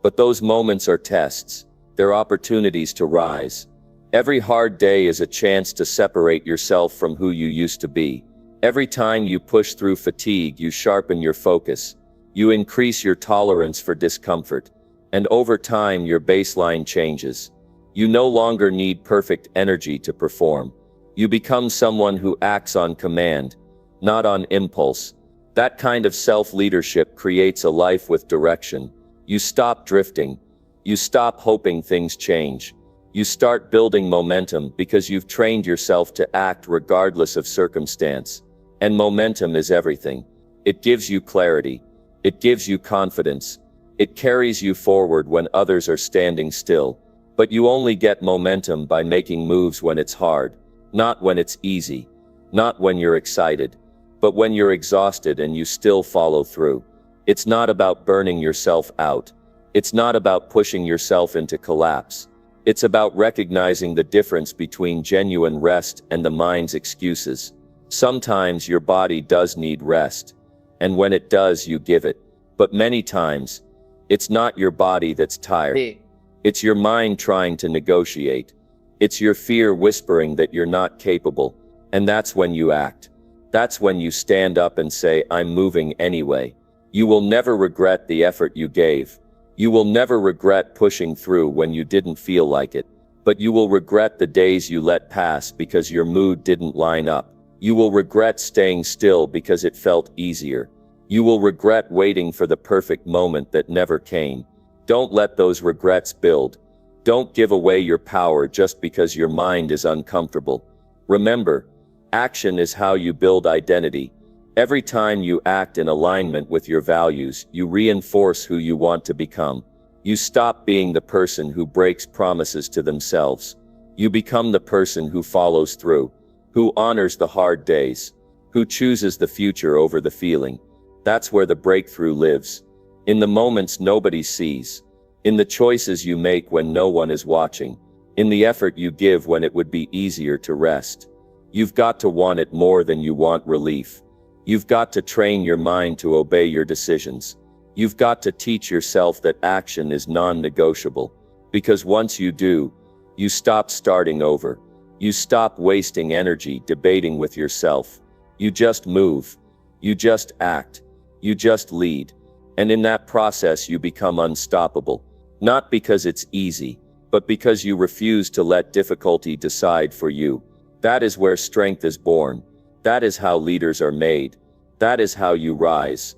But those moments are tests. They're opportunities to rise. Every hard day is a chance to separate yourself from who you used to be. Every time you push through fatigue, you sharpen your focus. You increase your tolerance for discomfort. And over time, your baseline changes. You no longer need perfect energy to perform. You become someone who acts on command, not on impulse. That kind of self-leadership creates a life with direction. You stop drifting. You stop hoping things change. You start building momentum because you've trained yourself to act regardless of circumstance. And momentum is everything. It gives you clarity. It gives you confidence. It carries you forward when others are standing still. But you only get momentum by making moves when it's hard, not when it's easy, not when you're excited, but when you're exhausted and you still follow through. It's not about burning yourself out. It's not about pushing yourself into collapse. It's about recognizing the difference between genuine rest and the mind's excuses. Sometimes your body does need rest, and when it does, you give it. But many times, it's not your body that's tired. It's your mind trying to negotiate. It's your fear whispering that you're not capable. And that's when you act. That's when you stand up and say, I'm moving anyway. You will never regret the effort you gave. You will never regret pushing through when you didn't feel like it. But you will regret the days you let pass because your mood didn't line up. You will regret staying still because it felt easier. You will regret waiting for the perfect moment that never came. Don't let those regrets build. Don't give away your power just because your mind is uncomfortable. Remember, action is how you build identity. Every time you act in alignment with your values, you reinforce who you want to become. You stop being the person who breaks promises to themselves. You become the person who follows through, who honors the hard days, who chooses the future over the feeling. That's where the breakthrough lives. In the moments nobody sees. In the choices you make when no one is watching. In the effort you give when it would be easier to rest. You've got to want it more than you want relief. You've got to train your mind to obey your decisions. You've got to teach yourself that action is non-negotiable. Because once you do, you stop starting over. You stop wasting energy debating with yourself. You just move. You just act. You just lead. And in that process you become unstoppable. Not because it's easy, but because you refuse to let difficulty decide for you. That is where strength is born. That is how leaders are made. That is how you rise.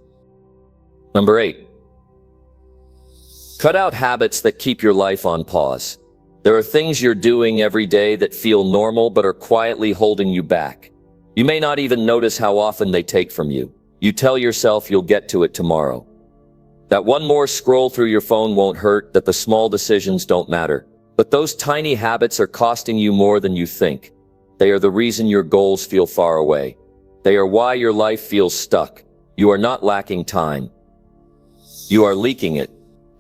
Number 8. Cut out habits that keep your life on pause. There are things you're doing every day that feel normal but are quietly holding you back. You may not even notice how often they take from you. You tell yourself you'll get to it tomorrow. That one more scroll through your phone won't hurt, that the small decisions don't matter. But those tiny habits are costing you more than you think. They are the reason your goals feel far away. They are why your life feels stuck. You are not lacking time. You are leaking it.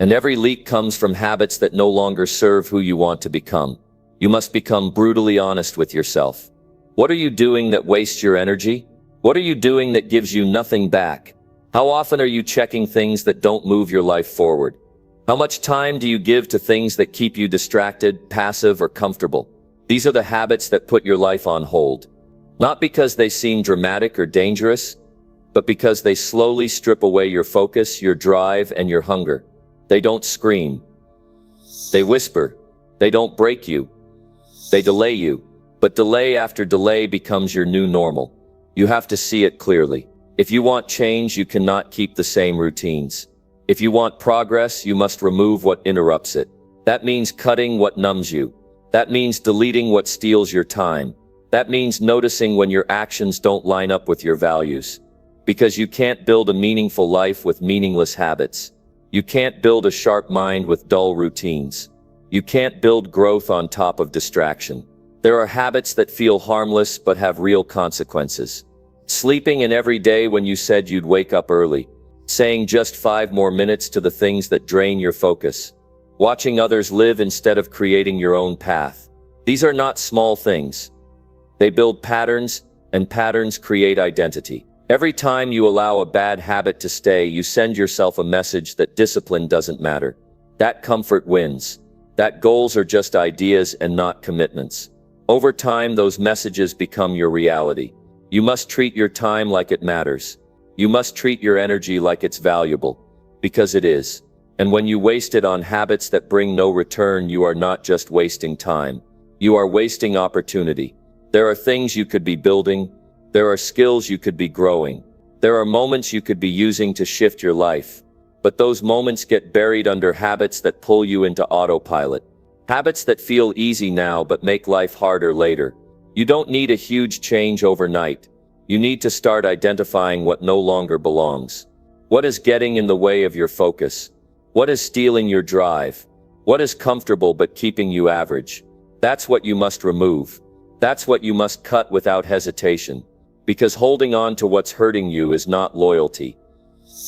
And every leak comes from habits that no longer serve who you want to become. You must become brutally honest with yourself. What are you doing that wastes your energy? What are you doing that gives you nothing back? How often are you checking things that don't move your life forward? How much time do you give to things that keep you distracted, passive, or comfortable? These are the habits that put your life on hold. Not because they seem dramatic or dangerous, but because they slowly strip away your focus, your drive, and your hunger. They don't scream. They whisper. They don't break you. They delay you. But delay after delay becomes your new normal. You have to see it clearly. If you want change, you cannot keep the same routines. If you want progress, you must remove what interrupts it. That means cutting what numbs you. That means deleting what steals your time. That means noticing when your actions don't line up with your values. Because you can't build a meaningful life with meaningless habits. You can't build a sharp mind with dull routines. You can't build growth on top of distraction. There are habits that feel harmless but have real consequences. Sleeping in every day when you said you'd wake up early. Saying just 5 more minutes to the things that drain your focus. Watching others live instead of creating your own path. These are not small things. They build patterns, and patterns create identity. Every time you allow a bad habit to stay, you send yourself a message that discipline doesn't matter. That comfort wins. That goals are just ideas and not commitments. Over time, those messages become your reality. You must treat your time like it matters. You must treat your energy like it's valuable. Because it is. And when you waste it on habits that bring no return, you are not just wasting time. You are wasting opportunity. There are things you could be building. There are skills you could be growing. There are moments you could be using to shift your life. But those moments get buried under habits that pull you into autopilot. Habits that feel easy now but make life harder later. You don't need a huge change overnight. You need to start identifying what no longer belongs. What is getting in the way of your focus? What is stealing your drive? What is comfortable but keeping you average? That's what you must remove. That's what you must cut without hesitation. Because holding on to what's hurting you is not loyalty.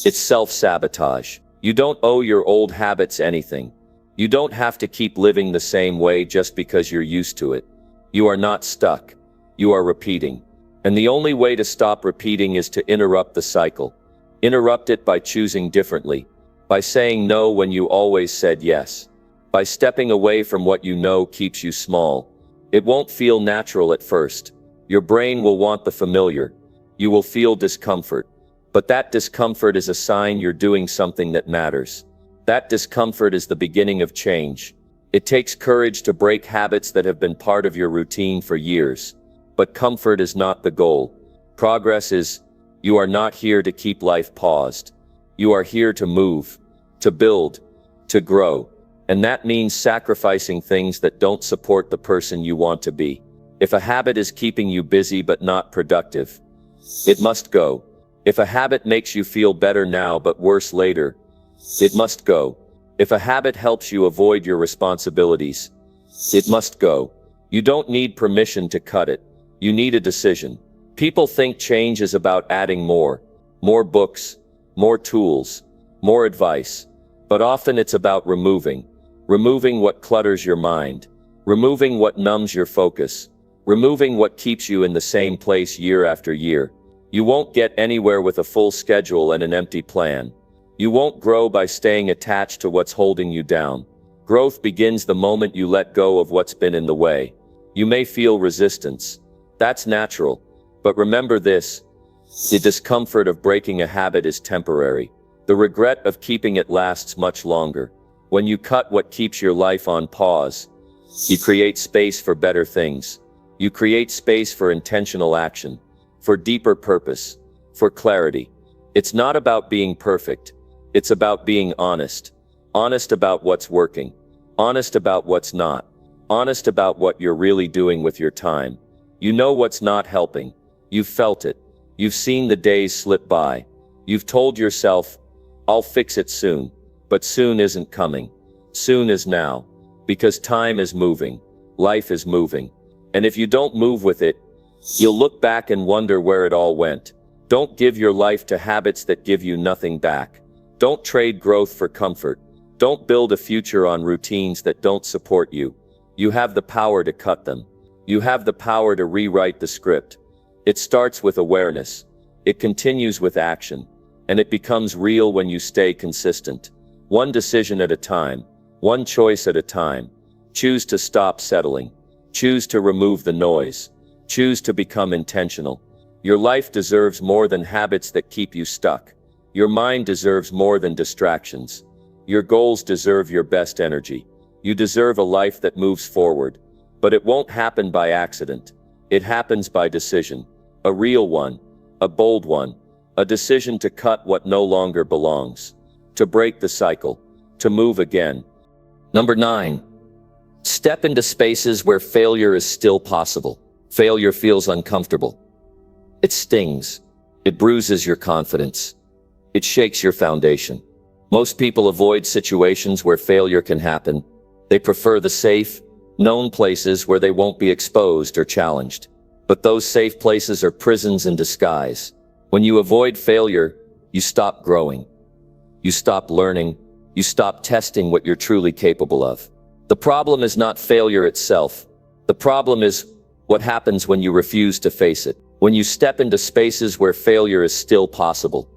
It's self-sabotage. You don't owe your old habits anything. You don't have to keep living the same way just because you're used to it. You are not stuck. You are repeating. And the only way to stop repeating is to interrupt the cycle. Interrupt it by choosing differently. By saying no when you always said yes. By stepping away from what you know keeps you small. It won't feel natural at first. Your brain will want the familiar. You will feel discomfort. But that discomfort is a sign you're doing something that matters. That discomfort is the beginning of change. It takes courage to break habits that have been part of your routine for years. But comfort is not the goal. Progress is. You are not here to keep life paused. You are here to move, to build, to grow. And that means sacrificing things that don't support the person you want to be. If a habit is keeping you busy but not productive, it must go. If a habit makes you feel better now but worse later, it must go. If a habit helps you avoid your responsibilities, it must go. You don't need permission to cut it. You need a decision. People think change is about adding more books, more tools, more advice. But often it's about removing what clutters your mind, removing what numbs your focus, removing what keeps you in the same place year after year. You won't get anywhere with a full schedule and an empty plan. You won't grow by staying attached to what's holding you down. Growth begins the moment you let go of what's been in the way. You may feel resistance. That's natural. But remember this: the discomfort of breaking a habit is temporary. The regret of keeping it lasts much longer. When you cut what keeps your life on pause, you create space for better things. You create space for intentional action, for deeper purpose, for clarity. It's not about being perfect. It's about being honest. Honest about what's working. Honest about what's not. Honest about what you're really doing with your time. You know what's not helping. You've felt it. You've seen the days slip by. You've told yourself, "I'll fix it soon." But soon isn't coming. Soon is now. Because time is moving. Life is moving. And if you don't move with it, you'll look back and wonder where it all went. Don't give your life to habits that give you nothing back. Don't trade growth for comfort. Don't build a future on routines that don't support you. You have the power to cut them. You have the power to rewrite the script. It starts with awareness. It continues with action. And it becomes real when you stay consistent. One decision at a time. One choice at a time. Choose to stop settling. Choose to remove the noise. Choose to become intentional. Your life deserves more than habits that keep you stuck. Your mind deserves more than distractions. Your goals deserve your best energy. You deserve a life that moves forward. But it won't happen by accident. It happens by decision. A real one. A bold one. A decision to cut what no longer belongs. To break the cycle. To move again. Number 9. Step into spaces where failure is still possible. Failure feels uncomfortable. It stings. It bruises your confidence. It shakes your foundation. Most people avoid situations where failure can happen. They prefer the safe, known places where they won't be exposed or challenged. But those safe places are prisons in disguise. When you avoid failure, you stop growing. You stop learning. You stop testing what you're truly capable of. The problem is not failure itself. The problem is what happens when you refuse to face it. When you step into spaces where failure is still possible.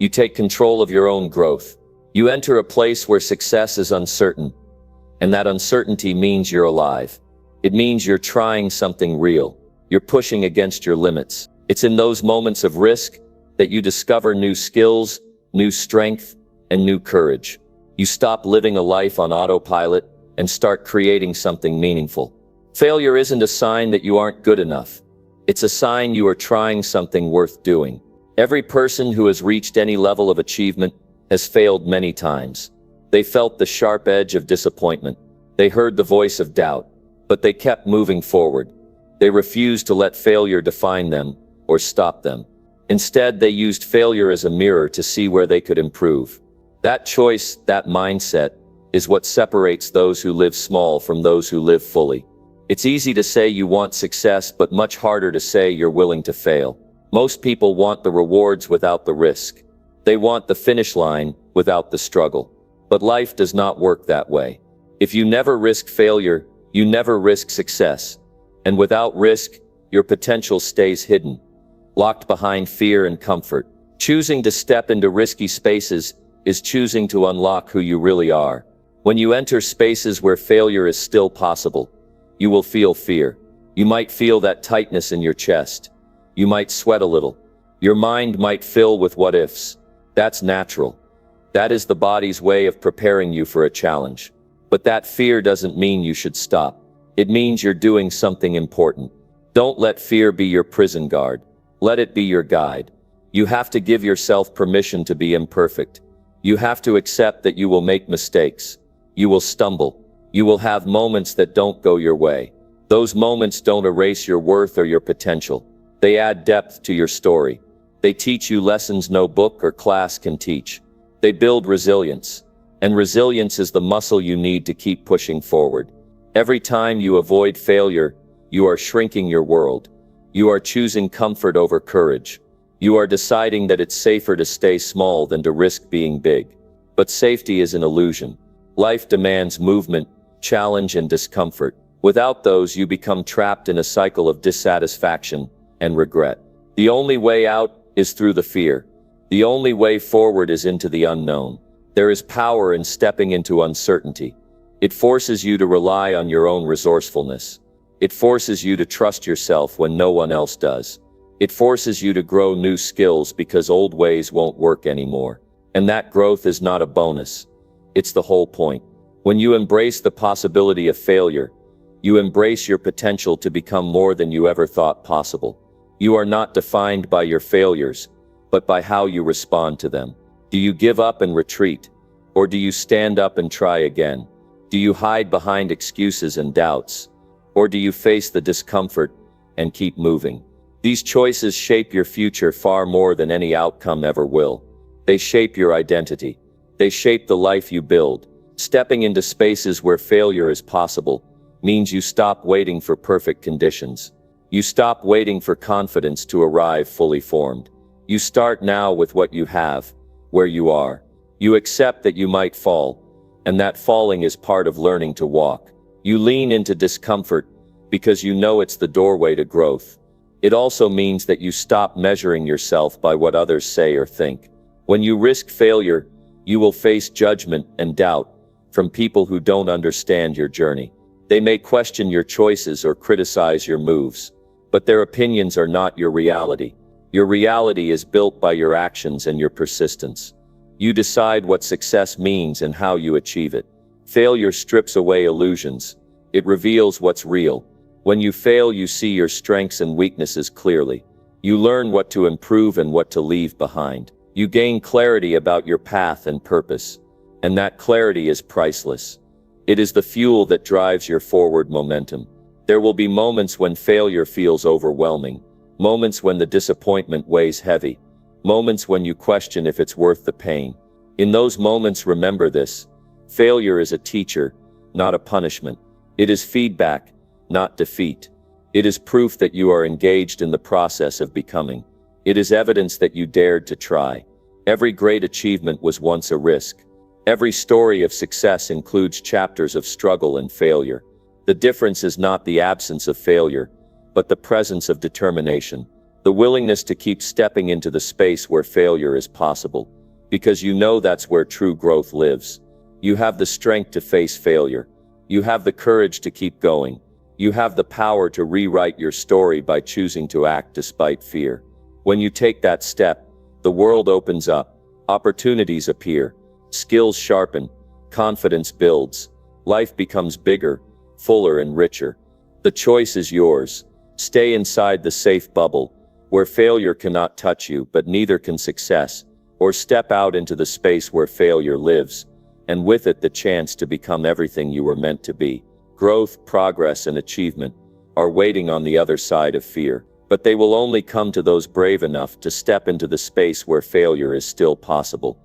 You take control of your own growth. You enter a place where success is uncertain. And that uncertainty means you're alive. It means you're trying something real. You're pushing against your limits. It's in those moments of risk that you discover new skills, new strength, and new courage. You stop living a life on autopilot and start creating something meaningful. Failure isn't a sign that you aren't good enough. It's a sign you are trying something worth doing. Every person who has reached any level of achievement has failed many times. They felt the sharp edge of disappointment. They heard the voice of doubt, but they kept moving forward. They refused to let failure define them or stop them. Instead, they used failure as a mirror to see where they could improve. That choice, that mindset, is what separates those who live small from those who live fully. It's easy to say you want success, but much harder to say you're willing to fail. Most people want the rewards without the risk. They want the finish line without the struggle. But life does not work that way. If you never risk failure, you never risk success. And without risk, your potential stays hidden, locked behind fear and comfort. Choosing to step into risky spaces is choosing to unlock who you really are. When you enter spaces where failure is still possible, you will feel fear. You might feel that tightness in your chest. You might sweat a little. Your mind might fill with what ifs. That's natural. That is the body's way of preparing you for a challenge. But that fear doesn't mean you should stop. It means you're doing something important. Don't let fear be your prison guard. Let it be your guide. You have to give yourself permission to be imperfect. You have to accept that you will make mistakes. You will stumble. You will have moments that don't go your way. Those moments don't erase your worth or your potential. They add depth to your story. They teach you lessons no book or class can teach. They build resilience. And resilience is the muscle you need to keep pushing forward. Every time you avoid failure, you are shrinking your world. You are choosing comfort over courage. You are deciding that it's safer to stay small than to risk being big. But safety is an illusion. Life demands movement, challenge, and discomfort. Without those, you become trapped in a cycle of dissatisfaction and regret. The only way out is through the fear. The only way forward is into the unknown. There is power in stepping into uncertainty. It forces you to rely on your own resourcefulness. It forces you to trust yourself when no one else does. It forces you to grow new skills because old ways won't work anymore. And that growth is not a bonus. It's the whole point. When you embrace the possibility of failure, you embrace your potential to become more than you ever thought possible. You are not defined by your failures, but by how you respond to them. Do you give up and retreat? Or do you stand up and try again? Do you hide behind excuses and doubts? Or do you face the discomfort and keep moving? These choices shape your future far more than any outcome ever will. They shape your identity. They shape the life you build. Stepping into spaces where failure is possible means you stop waiting for perfect conditions. You stop waiting for confidence to arrive fully formed. You start now with what you have, where you are. You accept that you might fall, and that falling is part of learning to walk. You lean into discomfort because you know it's the doorway to growth. It also means that you stop measuring yourself by what others say or think. When you risk failure, you will face judgment and doubt from people who don't understand your journey. They may question your choices or criticize your moves, but their opinions are not your reality. Your reality is built by your actions and your persistence. You decide what success means and how you achieve it. Failure strips away illusions. It reveals what's real. When you fail, you see your strengths and weaknesses clearly. You learn what to improve and what to leave behind. You gain clarity about your path and purpose. And that clarity is priceless. It is the fuel that drives your forward momentum. There will be moments when failure feels overwhelming. Moments when the disappointment weighs heavy. Moments when you question if it's worth the pain. In those moments, remember this. Failure is a teacher, not a punishment. It is feedback, not defeat. It is proof that you are engaged in the process of becoming. It is evidence that you dared to try. Every great achievement was once a risk. Every story of success includes chapters of struggle and failure. The difference is not the absence of failure, but the presence of determination. The willingness to keep stepping into the space where failure is possible. Because you know that's where true growth lives. You have the strength to face failure. You have the courage to keep going. You have the power to rewrite your story by choosing to act despite fear. When you take that step, the world opens up. Opportunities appear. Skills sharpen. Confidence builds. Life becomes bigger, fuller and richer. The choice is yours. Stay inside the safe bubble, where failure cannot touch you, but neither can success, or step out into the space where failure lives, and with it the chance to become everything you were meant to be. Growth, progress, and achievement are waiting on the other side of fear, but they will only come to those brave enough to step into the space where failure is still possible.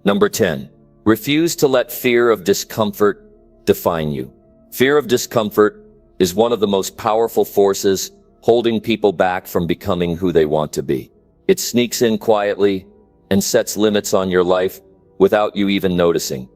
Number 10. Refuse to let fear of discomfort define you. Fear of discomfort is one of the most powerful forces holding people back from becoming who they want to be. It sneaks in quietly and sets limits on your life without you even noticing.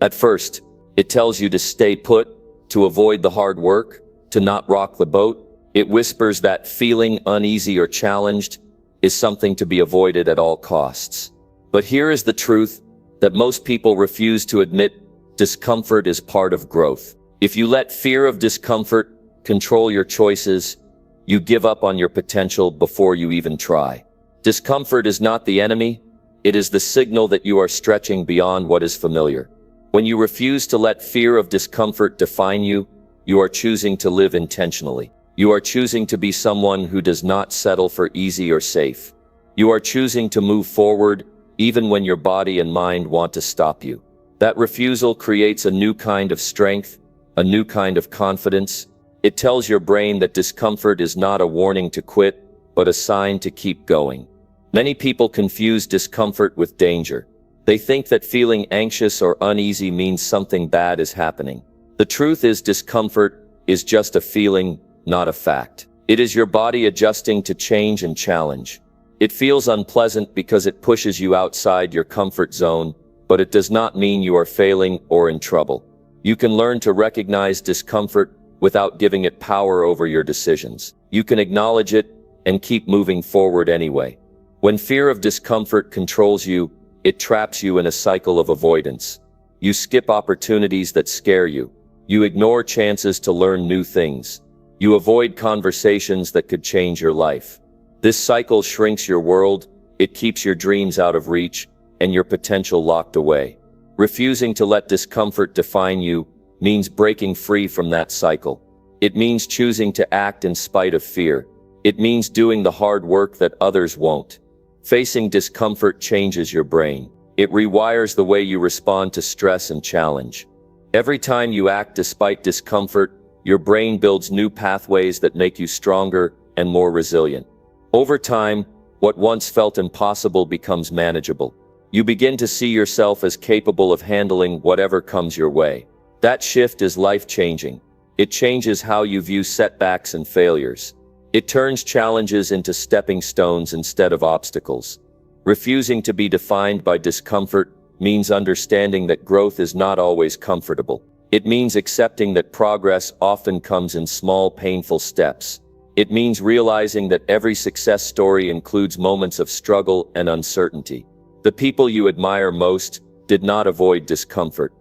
At first, it tells you to stay put, to avoid the hard work, to not rock the boat. It whispers that feeling uneasy or challenged is something to be avoided at all costs. But here is the truth that most people refuse to admit: discomfort is part of growth. If you let fear of discomfort control your choices, you give up on your potential before you even try. Discomfort is not the enemy, it is the signal that you are stretching beyond what is familiar. When you refuse to let fear of discomfort define you, you are choosing to live intentionally. You are choosing to be someone who does not settle for easy or safe. You are choosing to move forward even when your body and mind want to stop you. That refusal creates a new kind of strength, a new kind of confidence. It tells your brain that discomfort is not a warning to quit, but a sign to keep going. Many people confuse discomfort with danger. They think that feeling anxious or uneasy means something bad is happening. The truth is, discomfort is just a feeling, not a fact. It is your body adjusting to change and challenge. It feels unpleasant because it pushes you outside your comfort zone, but it does not mean you are failing or in trouble. You can learn to recognize discomfort without giving it power over your decisions. You can acknowledge it and keep moving forward anyway. When fear of discomfort controls you, it traps you in a cycle of avoidance. You skip opportunities that scare you. You ignore chances to learn new things. You avoid conversations that could change your life. This cycle shrinks your world, it keeps your dreams out of reach, and your potential locked away. Refusing to let discomfort define you means breaking free from that cycle. It means choosing to act in spite of fear. It means doing the hard work that others won't. Facing discomfort changes your brain. It rewires the way you respond to stress and challenge. Every time you act despite discomfort, your brain builds new pathways that make you stronger and more resilient. Over time, what once felt impossible becomes manageable. You begin to see yourself as capable of handling whatever comes your way. That shift is life-changing. It changes how you view setbacks and failures. It turns challenges into stepping stones instead of obstacles. Refusing to be defined by discomfort means understanding that growth is not always comfortable. It means accepting that progress often comes in small, painful steps. It means realizing that every success story includes moments of struggle and uncertainty. The people you admire most did not avoid discomfort.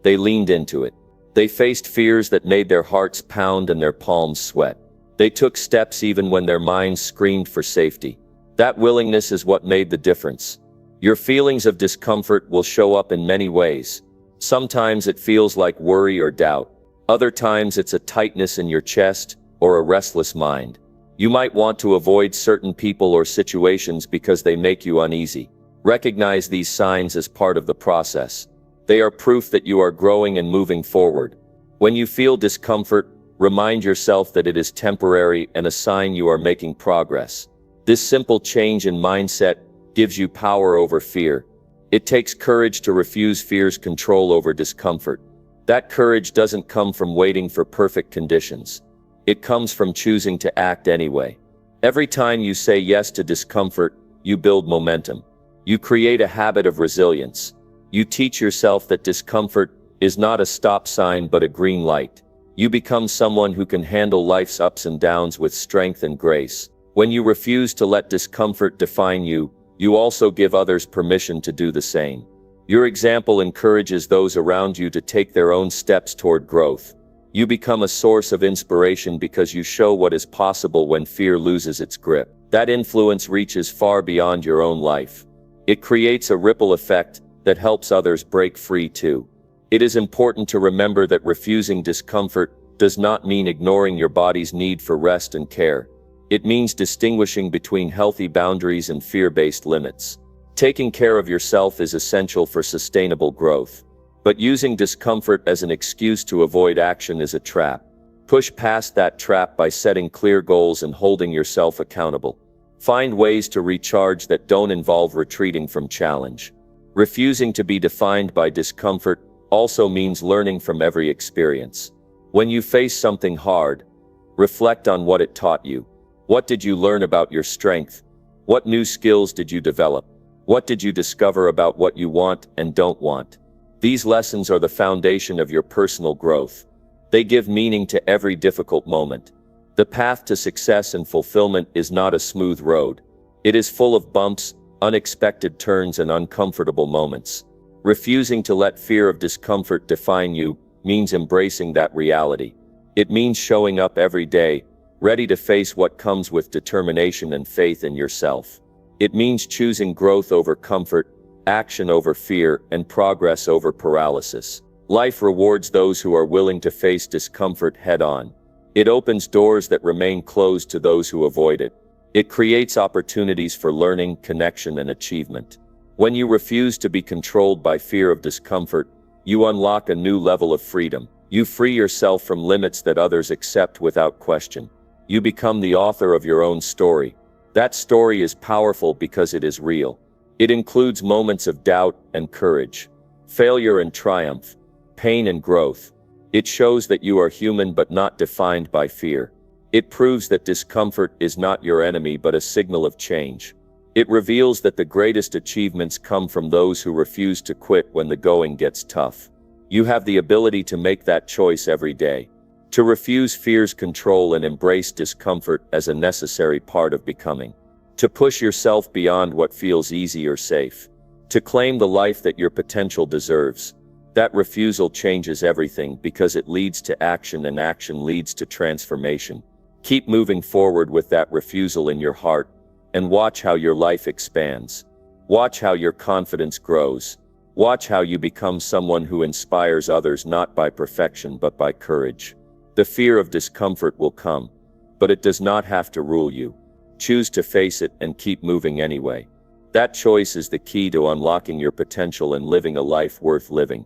They leaned into it. They faced fears that made their hearts pound and their palms sweat. They took steps even when their minds screamed for safety. That willingness is what made the difference. Your feelings of discomfort will show up in many ways. Sometimes it feels like worry or doubt. Other times it's a tightness in your chest or a restless mind. You might want to avoid certain people or situations because they make you uneasy. Recognize these signs as part of the process. They are proof that you are growing and moving forward. When you feel discomfort, remind yourself that it is temporary and a sign you are making progress. This simple change in mindset gives you power over fear. It takes courage to refuse fear's control over discomfort. That courage doesn't come from waiting for perfect conditions. It comes from choosing to act anyway. Every time you say yes to discomfort, you build momentum. You create a habit of resilience. You teach yourself that discomfort is not a stop sign but a green light. You become someone who can handle life's ups and downs with strength and grace. When you refuse to let discomfort define you, you also give others permission to do the same. Your example encourages those around you to take their own steps toward growth. You become a source of inspiration because you show what is possible when fear loses its grip. That influence reaches far beyond your own life. It creates a ripple effect that helps others break free too. It is important to remember that refusing discomfort does not mean ignoring your body's need for rest and care. It means distinguishing between healthy boundaries and fear-based limits. Taking care of yourself is essential for sustainable growth. But using discomfort as an excuse to avoid action is a trap. Push past that trap by setting clear goals and holding yourself accountable. Find ways to recharge that don't involve retreating from challenge. Refusing to be defined by discomfort also means learning from every experience. When you face something hard, reflect on what it taught you. What did you learn about your strength? What new skills did you develop? What did you discover about what you want and don't want? These lessons are the foundation of your personal growth. They give meaning to every difficult moment. The path to success and fulfillment is not a smooth road. It is full of bumps, unexpected turns, and uncomfortable moments. Refusing to let fear of discomfort define you means embracing that reality. It means showing up every day, ready to face what comes with determination and faith in yourself. It means choosing growth over comfort, action over fear, and progress over paralysis. Life rewards those who are willing to face discomfort head-on. It opens doors that remain closed to those who avoid it. It creates opportunities for learning, connection, and achievement. When you refuse to be controlled by fear of discomfort, you unlock a new level of freedom. You free yourself from limits that others accept without question. You become the author of your own story. That story is powerful because it is real. It includes moments of doubt and courage, failure and triumph, pain and growth. It shows that you are human but not defined by fear. It proves that discomfort is not your enemy but a signal of change. It reveals that the greatest achievements come from those who refuse to quit when the going gets tough. You have the ability to make that choice every day. To refuse fear's control and embrace discomfort as a necessary part of becoming. To push yourself beyond what feels easy or safe. To claim the life that your potential deserves. That refusal changes everything because it leads to action and action leads to transformation. Keep moving forward with that refusal in your heart and watch how your life expands. Watch how your confidence grows. Watch how you become someone who inspires others not by perfection but by courage. The fear of discomfort will come, but it does not have to rule you. Choose to face it and keep moving anyway. That choice is the key to unlocking your potential and living a life worth living.